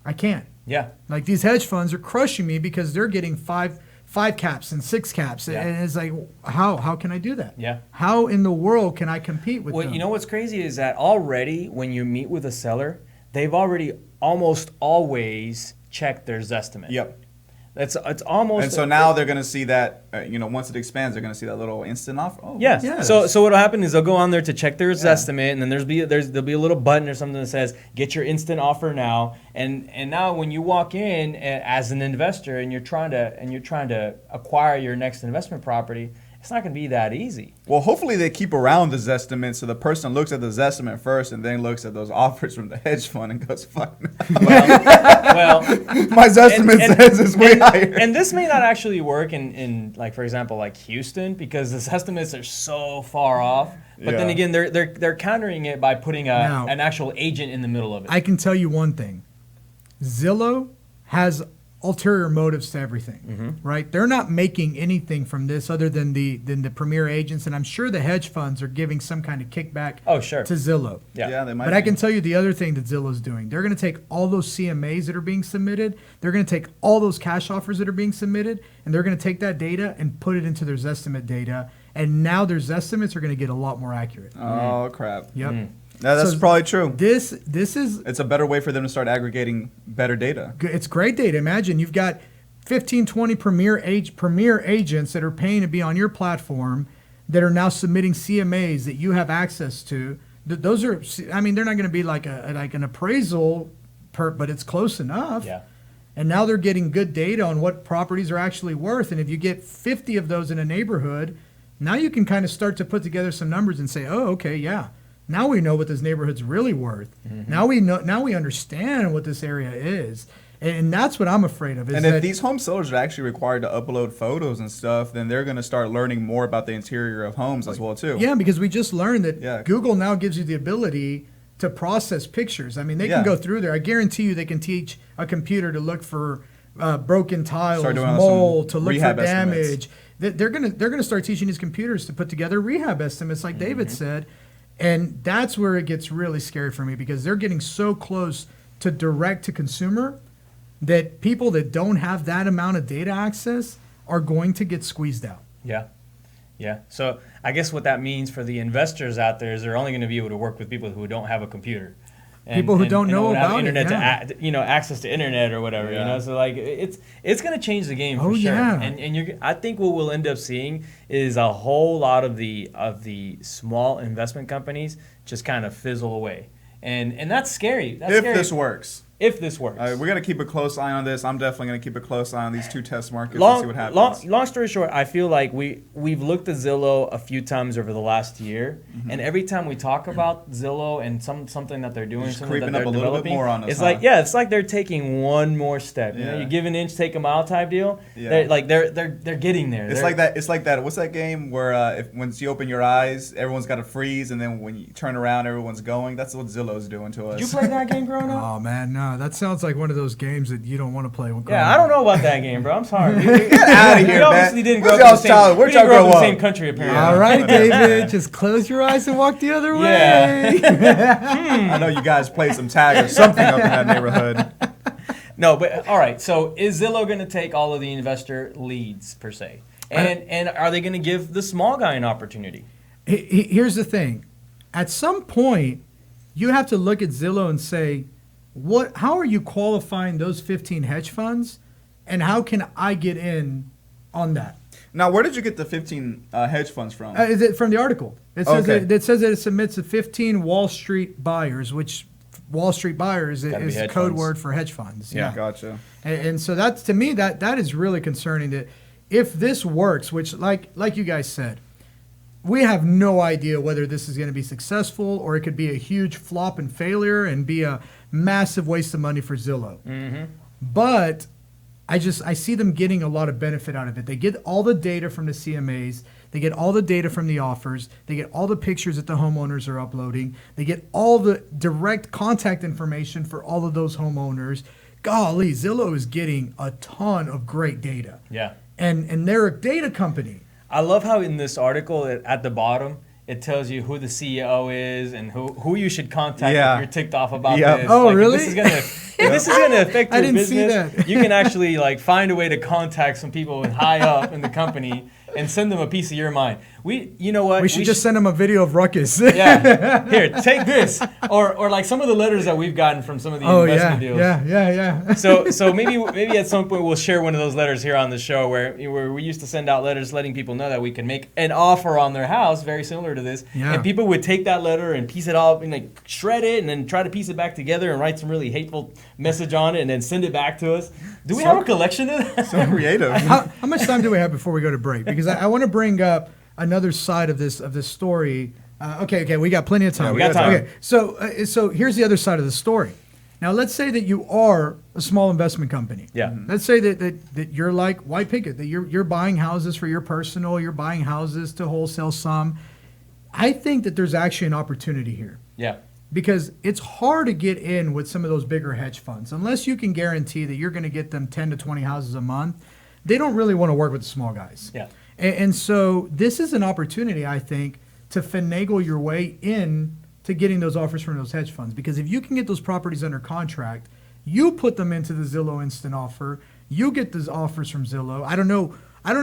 I can't. Yeah. Like these hedge funds are crushing me because they're getting five caps and 6 caps. Yeah. And it's like, how can I do that? Yeah. How in the world can I compete with them? You know what's crazy is that already when you meet with a seller, they've already almost always checked their Zestimate. Yep. It's almost. And so now they're going to see that, once it expands, they're going to see that little instant offer. Oh, yeah. yes. So what'll happen is they'll go on there to check their estimate, and then there'll be a little button or something that says get your instant offer now. And now when you walk in as an investor and you're trying to acquire your next investment property, it's not going to be that easy. Well, hopefully they keep around the Zestimate, so the person looks at the Zestimate first and then looks at those offers from the hedge fund and goes, fuck. Well, my Zestimate says it's way higher. And this may not actually work in like, for example, like Houston, because the estimates are so far off. But then again, they're countering it by putting an actual agent in the middle of it. I can tell you one thing. Zillow has ulterior motives to everything, right? They're not making anything from this other than the premier agents, and I'm sure the hedge funds are giving some kind of kickback to Zillow. Yeah, they might. But I can tell you the other thing that Zillow's doing. They're going to take all those CMAs that are being submitted, they're going to take all those cash offers that are being submitted, and they're going to take that data and put it into their Zestimate data, and now their Zestimates are going to get a lot more accurate. Oh, crap. Yep. No, that's probably true. This is... It's a better way for them to start aggregating better data. It's great data. Imagine you've got 15, 20 premier agents that are paying to be on your platform that are now submitting CMAs that you have access to. Those are, I mean, they're not going to be like an appraisal, but it's close enough. Yeah. And now they're getting good data on what properties are actually worth. And if you get 50 of those in a neighborhood, now you can kind of start to put together some numbers and say, oh, okay, yeah. Now we know what this neighborhood's really worth. Now we understand what this area is. And that's what I'm afraid of. And if these home sellers are actually required to upload photos and stuff, then they're going to start learning more about the interior of homes as well, too. Yeah, because we just learned that Google now gives you the ability to process pictures. I mean, they can go through there. I guarantee you they can teach a computer to look for broken tiles, mold, to look for damage. They're gonna start teaching these computers to put together rehab estimates, like David said. And that's where it gets really scary for me, because they're getting so close to direct to consumer that people that don't have that amount of data access are going to get squeezed out. Yeah. Yeah. So I guess what that means for the investors out there is they're only going to be able to work with people who don't have a computer. People who don't know about internet access to internet or whatever, So like it's going to change the game for sure. And I think what we'll end up seeing is a whole lot of the small investment companies just kind of fizzle away. And that's scary. This works. If this works. We're going to keep a close eye on this. I'm definitely going to keep a close eye on these two test markets and see what happens. Long story short, I feel like we've looked at Zillow a few times over the last year, and every time we talk about Zillow and something that they're doing, just something creeping that up they're a little bit more on us. It's like they're taking one more step. You know, you give an inch, take a mile type deal. Yeah. They're getting there. It's like that. It's like that. What's that game where once you open your eyes, everyone's got to freeze, and then when you turn around, everyone's going. That's what Zillow's doing to us. Did you play that game growing up? Oh man, no. That sounds like one of those games that you don't want to play. I don't know about that game, bro. I'm sorry. Get out of here, we obviously didn't grow up in the same country, apparently. All right, David, just close your eyes and walk the other way. I know you guys play some tag or something up in that neighborhood. No, but all right. So is Zillow going to take all of the investor leads per se, and are they going to give the small guy an opportunity? Here's the thing: at some point, you have to look at Zillow and say, how are you qualifying those 15 hedge funds, and how can I get in on that? Now, where did you get the 15 hedge funds from? Is it from the article? It says it says that it submits to 15 Wall Street buyers, which Wall Street buyers is a code word for hedge funds. Yeah, gotcha. And so that's, to me, that is really concerning. That if this works, which like you guys said, we have no idea whether this is going to be successful, or it could be a huge flop and failure and be a massive waste of money for Zillow. But I see them getting a lot of benefit out of it. They get all the data from the CMAs. They get all the data from the offers. They get all the pictures that the homeowners are uploading. They get all the direct contact information for all of those homeowners. Golly, Zillow is getting a ton of great data. Yeah. And they're a data company. I love how in this article at the bottom, it tells you who the CEO is and who you should contact if you're ticked off about this. Oh, really? If this is gonna affect your I didn't business, see that. you can actually find a way to contact some people high up in the company and send them a piece of your mind. You know what? We should just send them a video of Ruckus. Yeah. Here, take this. Or like some of the letters that we've gotten from some of the investment deals. Yeah. So maybe at some point we'll share one of those letters here on the show where we used to send out letters letting people know that we can make an offer on their house, very similar to this. Yeah. And people would take that letter and piece it all and like shred it and then try to piece it back together and write some really hateful message on it and then send it back to us. Do we have a collection of that? So creative. How much time do we have before we go to break? Because I want to bring up another side of this story. Okay, we got plenty of time. Yeah, we got time. Okay, so here's the other side of the story. Now let's say that you are a small investment company. Yeah. Let's say that you're like White Picket, that you're buying houses for your personal, you're buying houses to wholesale some. I think that there's actually an opportunity here. Yeah. Because it's hard to get in with some of those bigger hedge funds. Unless you can guarantee that you're going to get them 10 to 20 houses a month, they don't really want to work with the small guys. Yeah. And so this is an opportunity, I think, to finagle your way in to getting those offers from those hedge funds. Because if you can get those properties under contract, you put them into the Zillow Instant Offer, you get those offers from Zillow. I don't know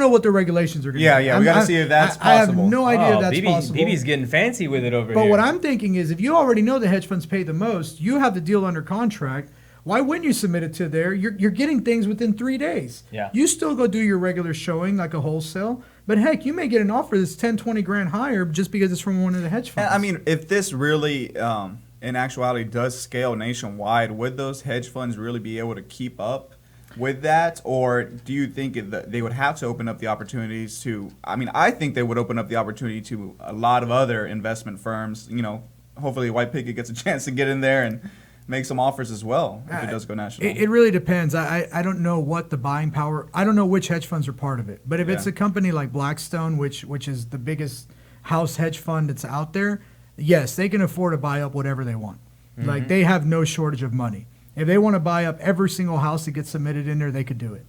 what the regulations are going to be. Yeah, we got to see if that's possible. I have no idea if that's possible. BB's getting fancy with it over here. But what I'm thinking is if you already know the hedge funds pay the most, you have the deal under contract, why wouldn't you submit it to there? You're getting things within 3 days. Yeah. You still go do your regular showing like a wholesale, but heck, you may get an offer that's 10, 20 grand higher just because it's from one of the hedge funds. I mean, if this really, in actuality, does scale nationwide, would those hedge funds really be able to keep up with that? Or do you think they would have to open up the opportunities to, I think they would open up the opportunity to a lot of other investment firms. Hopefully White Picket gets a chance to get in there and make some offers as well if it does go national. It really depends. I don't know what the buying power, I don't know which hedge funds are part of it. But if it's a company like Blackstone, which is the biggest house hedge fund that's out there, yes, they can afford to buy up whatever they want. Mm-hmm. Like they have no shortage of money. If they want to buy up every single house that gets submitted in there, they could do it,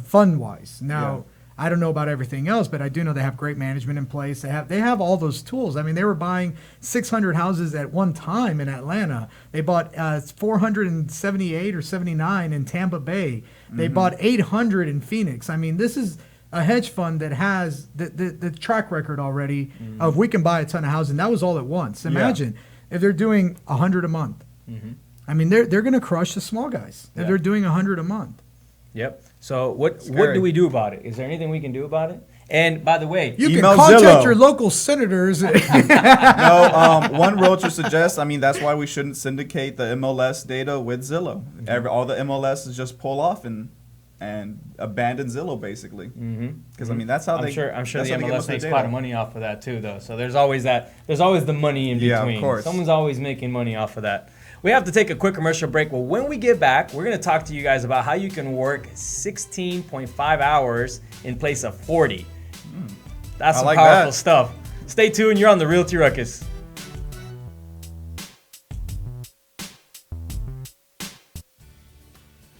fund-wise. Now, I don't know about everything else, but I do know they have great management in place. They have all those tools. I mean, they were buying 600 houses at one time in Atlanta. They bought 478 or 79 in Tampa Bay. They bought 800 in Phoenix. I mean, this is a hedge fund that has the track record already of we can buy a ton of houses. And that was all at once. Imagine if they're doing 100 a month. Mm-hmm. I mean, they're going to crush the small guys if they're doing 100 a month. Yep. So what do we do about it? Is there anything we can do about it? And by the way, you can contact Zillow. Your local senators. No, one realtor suggests, that's why we shouldn't syndicate the MLS data with Zillow. Mm-hmm. All the MLSs just pull off and abandon Zillow basically. Because that's how I'm sure the MLS makes quite a money off of that too, though. So there's always the money in between. Yeah, of course. Someone's always making money off of that. We have to take a quick commercial break. Well, when we get back, we're going to talk to you guys about how you can work 16.5 hours in place of 40. That's some powerful stuff. Stay tuned. You're on the Realty Ruckus.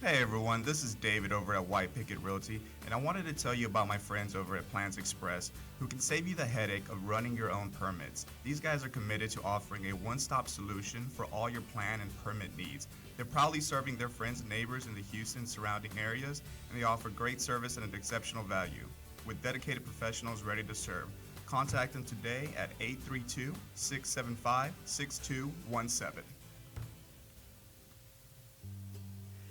Hey everyone, this is David over at White Picket Realty, and I wanted to tell you about my friends over at Plans Express who can save you the headache of running your own permits. These guys are committed to offering a one-stop solution for all your plan and permit needs. They're proudly serving their friends and neighbors in the Houston surrounding areas, and they offer great service and an exceptional value. With dedicated professionals ready to serve, contact them today at 832-675-6217.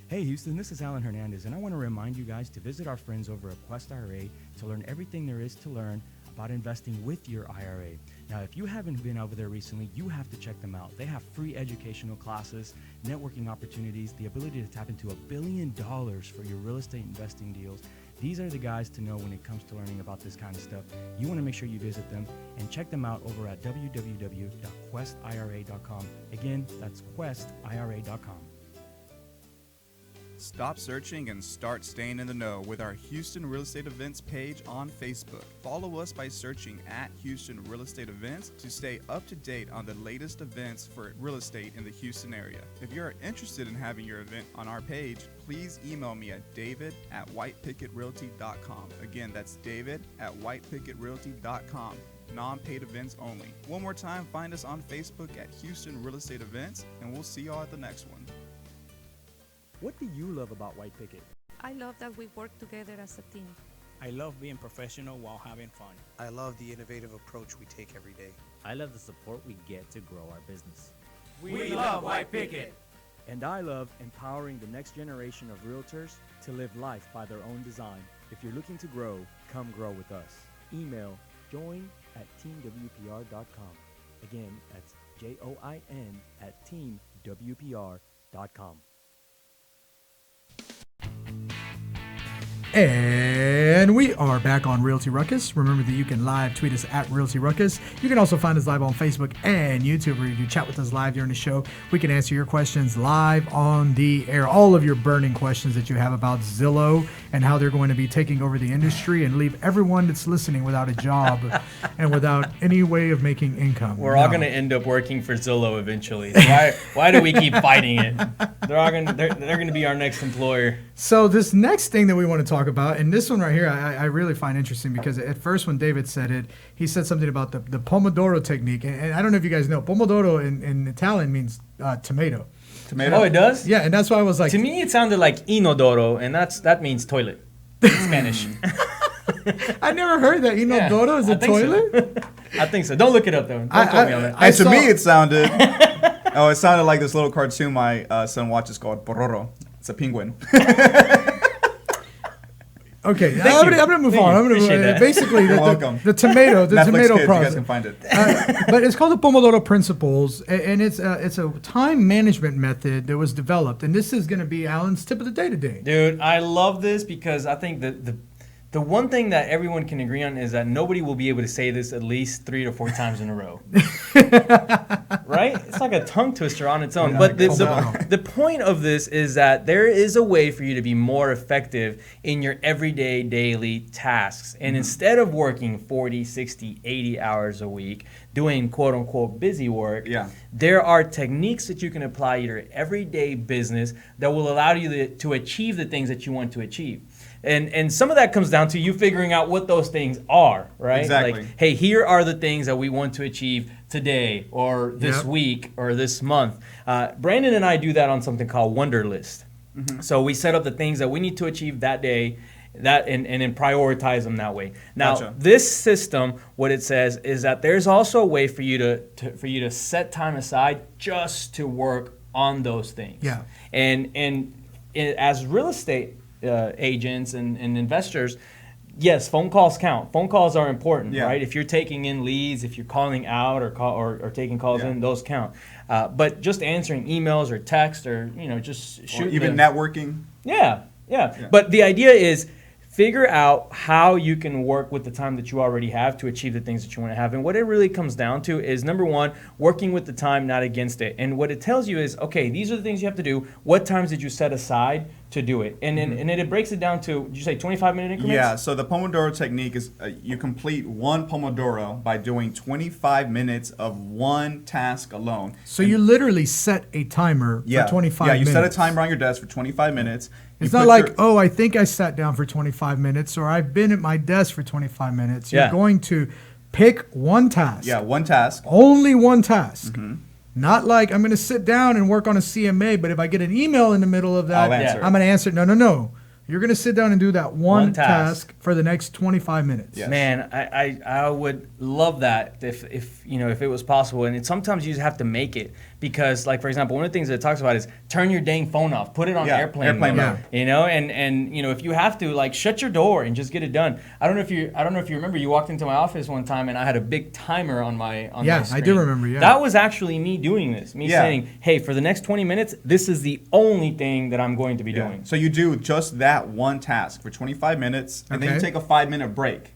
Hey Houston, this is Alan Hernandez, and I want to remind you guys to visit our friends over at Quest IRA to learn everything there is to learn about investing with your IRA. Now, if you haven't been over there recently, you have to check them out. They have free educational classes, networking opportunities, the ability to tap into $1 billion for your real estate investing deals. These are the guys to know when it comes to learning about this kind of stuff. You want to make sure you visit them and check them out over at www.questira.com. Again, that's questira.com. Stop searching and start staying in the know with our Houston Real Estate Events page on Facebook. Follow us by searching at Houston Real Estate Events to stay up to date on the latest events for real estate in the Houston area. If you are interested in having your event on our page, please email me at david@whitepickettrealty.com. Again, that's david@whitepickettrealty.com. Non-paid events only. One more time, find us on Facebook at Houston Real Estate Events, and we'll see y'all at the next one. What do you love about White Picket? I love that we work together as a team. I love being professional while having fun. I love the innovative approach we take every day. I love the support we get to grow our business. We love White Picket. And I love empowering the next generation of realtors to live life by their own design. If you're looking to grow, come grow with us. Email join@teamwpr.com. Again, that's join@teamwpr.com. And we are back on Realty Ruckus. Remember that you can live tweet us at Realty Ruckus. You can also find us live on Facebook and YouTube, where you can chat with us live during the show. We can answer your questions live on the air. All of your burning questions that you have about Zillow and how they're going to be taking over the industry and leave everyone that's listening without a job and without any way of making income. We're all going to end up working for Zillow eventually. So why do we keep fighting it? They're going to be our next employer. So this next thing that we want to talk about, and this one right here, I really find interesting, because at first when David said it, he said something about the Pomodoro technique. And I don't know if you guys know, Pomodoro in Italian means tomato. Tomato? Oh, it does? Yeah, and that's why I was like... To me, it sounded like inodoro, and that means toilet in Spanish. I never heard that. Inodoro is a toilet? So. I think so. Don't look it up, though. Don't quote me on that. To me, it sounded... it sounded like this little cartoon my son watches called Pororo. It's a penguin. Okay, I'm gonna move on. Basically, the tomato Netflix process. You guys can find it. But it's called the Pomodoro Principles, and it's a time management method that was developed. And this is going to be Alan's tip of the day today. Dude, I love this because I think the one thing that everyone can agree on is that nobody will be able to say this at least 3 to 4 times in a row. Right? It's like a tongue twister on its own. But the point of this is that there is a way for you to be more effective in your everyday, daily tasks. And instead of working 40, 60, 80 hours a week, doing quote-unquote busy work, there are techniques that you can apply to your everyday business that will allow you to achieve the things that you want to achieve. And some of that comes down to you figuring out what those things are, right? Exactly. Like, hey, here are the things that we want to achieve today or this week or this month. Brandon and I do that on something called Wonder List. Mm-hmm. So we set up the things that we need to achieve that day, and then prioritize them that way. Now, this system, what it says is that there's also a way for you to set time aside just to work on those things. Yeah. And as real estate agents and investors, yes, phone calls count. Phone calls are important, right? If you're taking in leads, if you're calling out or taking calls in, those count. But just answering emails or text or just shooting, or even networking. Yeah. But the idea is figure out how you can work with the time that you already have to achieve the things that you want to have. And what it really comes down to is, number one, working with the time, not against it. And what it tells you is, okay, these are the things you have to do. What times did you set aside to do it? And then it breaks it down to, did you say 25-minute increments? Yeah, so the Pomodoro technique is you complete one Pomodoro by doing 25 minutes of one task alone. So you literally set a timer for 25 minutes. Yeah, you set a timer on your desk for 25 minutes. It's not like, I think I sat down for 25 minutes or I've been at my desk for 25 minutes. You're going to pick one task. Yeah, one task. Only one task. Mm-hmm. Not like I'm going to sit down and work on a CMA, but if I get an email in the middle of that, I'm going to answer. No. You're going to sit down and do that one task for the next 25 minutes. Yes. Man, I would love that if it was possible. And sometimes you just have to make it because, like, for example, one of the things that it talks about is turn your dang phone off, put it on airplane mode. And if you have to, like, shut your door and just get it done. I don't know if you remember, you walked into my office one time and I had a big timer on my screen. I do remember. Yeah, that was actually me doing this. Saying, hey, for the next 20 minutes, this is the only thing that I'm going to be doing. So you do just that one task for 25 minutes, and then you take a 5-minute break.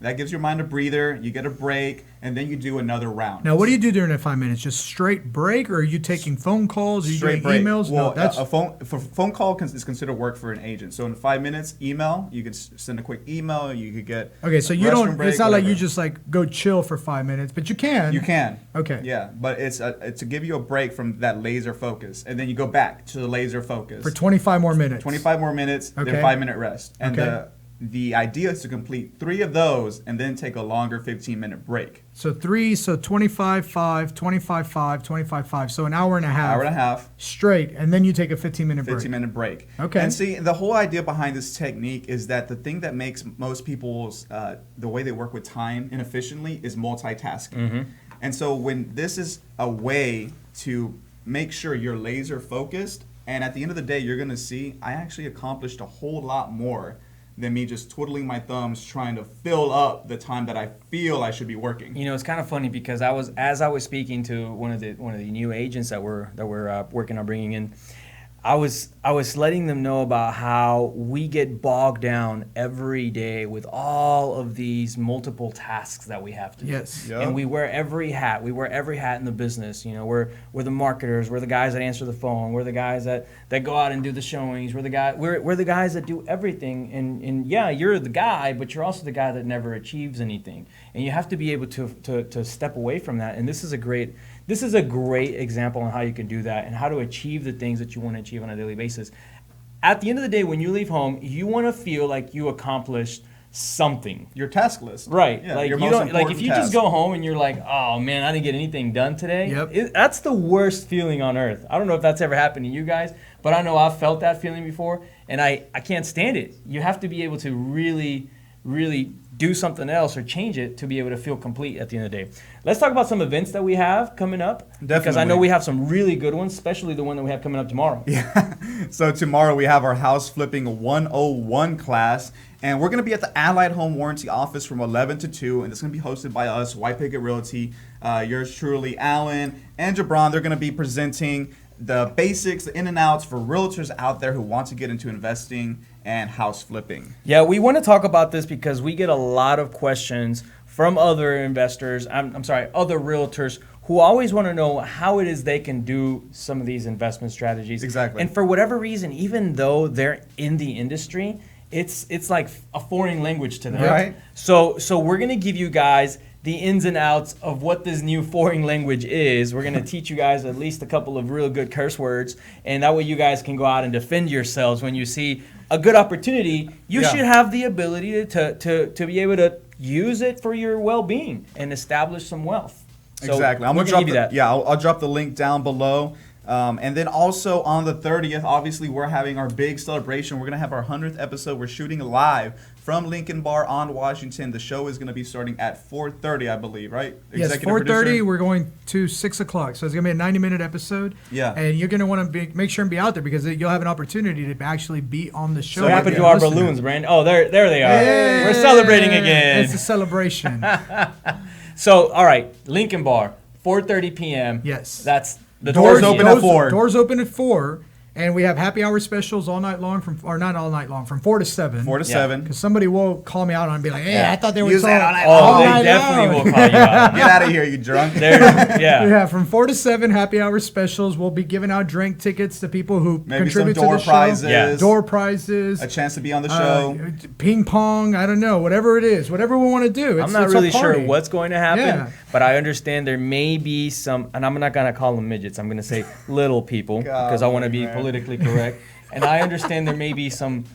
That gives your mind a breather. You get a break, and then you do another round. Now, what do you do during that 5 minutes? Just straight break, or are you taking phone calls? Are you doing emails? Well, a phone call is considered work for an agent. So in 5 minutes, email. You could send a quick email. You could get so you don't. Break, it's not like you just like go chill for 5 minutes, but you can. You can. Okay. Yeah, but it's to give you a break from that laser focus, and then you go back to the laser focus for 25 more minutes. 25 more minutes. Then 5-minute rest, and the idea is to complete 3 of those and then take a longer 15-minute break. So 25, 5, 25, 5, 25, 5. So an hour and a half. Hour and a half. Straight. And then you take a 15-minute break. 15-minute break. Okay. And see, the whole idea behind this technique is that the thing that makes most people's, the way they work with time inefficiently is multitasking. Mm-hmm. And so when this is a way to make sure you're laser focused, and at the end of the day, you're going to see, I actually accomplished a whole lot more than me just twiddling my thumbs trying to fill up the time that I feel I should be working. You know, it's kind of funny because as I was speaking to one of the new agents that we're working on bringing in, I was letting them know about how we get bogged down every day with all of these multiple tasks that we have to do. Yes. Yep. And we wear every hat. We wear every hat in the business. You know, we're the marketers. We're the guys that answer the phone. We're the guys that go out and do the showings. We're the guys that do everything. And yeah, you're the guy, but you're also the guy that never achieves anything. And you have to be able to step away from that. And this is a great example on how you can do that and how to achieve the things that you want to achieve on a daily basis. At the end of the day, when you leave home, you want to feel like you accomplished something. Your task list. Right. Yeah, like your you most don't like if important you task. just go home and you're like, oh man, I didn't get anything done today. Yep. That's the worst feeling on earth. I don't know if that's ever happened to you guys, but I know I've felt that feeling before, and I can't stand it. You have to be able to really, really do something else or change it to be able to feel complete at the end of the day. Let's talk about some events that we have coming up. Definitely. Because I know we have some really good ones, especially the one that we have coming up tomorrow. Yeah. So tomorrow we have our house flipping 101 class, and we're going to be at the Allied Home Warranty office from 11 to 2, and it's going to be hosted by us, White Picket Realty, yours truly, Alan and Jabron. They're going to be presenting the basics, the in and outs for realtors out there who want to get into investing and house flipping. Yeah, we want to talk about this because we get a lot of questions from other investors, other realtors who always want to know how it is they can do some of these investment strategies. Exactly. And for whatever reason, even though they're in the industry, it's like a foreign language to them. Right. So we're going to give you guys the ins and outs of what this new foreign language is. We're going to teach you guys at least a couple of real good curse words, and that way you guys can go out and defend yourselves when you see a good opportunity. You should have the ability to be able to use it for your well-being and establish some wealth. So exactly. I'm going to give you that. Yeah, I'll drop the link down below. And then also on the 30th, obviously, we're having our big celebration. We're going to have our 100th episode. We're shooting live from Lincoln Bar on Washington. The show is going to be starting at 4:30, I believe, right? Yes, 4:30. We're going to 6 o'clock. So it's going to be a 90-minute episode. Yeah. And you're going to want to make sure and be out there because you'll have an opportunity to actually be on the show. So what happened to our balloons, Brand? Oh, there they are. Yay! We're celebrating again. It's a celebration. So, all right, Lincoln Bar, 4:30 p.m. Yes. That's the doors open at 4. Doors open at 4. And we have happy hour specials all night long from 4 to 7. 4 to 7. Because somebody will call me out on and be like, hey, I thought they were Use that all night Oh, long. they definitely will call you out. Get out of here, you drunk. Yeah, from 4 to 7, happy hour specials. We'll be giving out drink tickets to people who Maybe contribute some door to the prizes. show. Yeah. Door prizes. A chance to be on the show. Ping pong, I don't know, whatever it is, whatever we want to do. I'm not really sure party. what's going to happen, Yeah. but I understand there may be some, and I'm not going to call them midgets. I'm going to say little people because I want to be politically correct. And I understand there may be some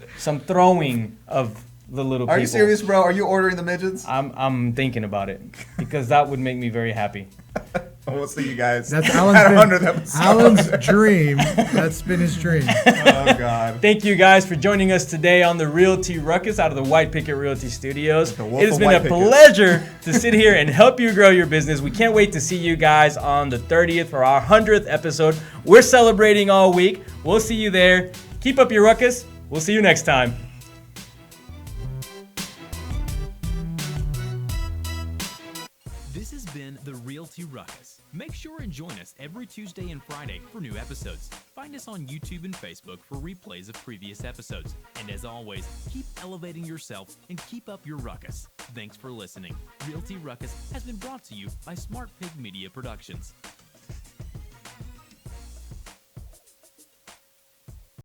throwing of the little people. Are you serious, bro? Are you ordering the midgets? I'm thinking about it because that would make me very happy. We'll see you guys. That's at 100th episode. Alan's dream. That's been his dream. Oh, God. Thank you guys for joining us today on the Realty Ruckus out of the White Picket Realty Studios. It has been a pleasure to sit here and help you grow your business. We can't wait to see you guys on the 30th for our 100th episode. We're celebrating all week. We'll see you there. Keep up your ruckus. We'll see you next time. This has been the Realty Ruckus. Make sure and join us every Tuesday and Friday for new episodes. Find us on YouTube and Facebook for replays of previous episodes. And as always, keep elevating yourself and keep up your ruckus. Thanks for listening. Realty Ruckus has been brought to you by Smart Pig Media Productions.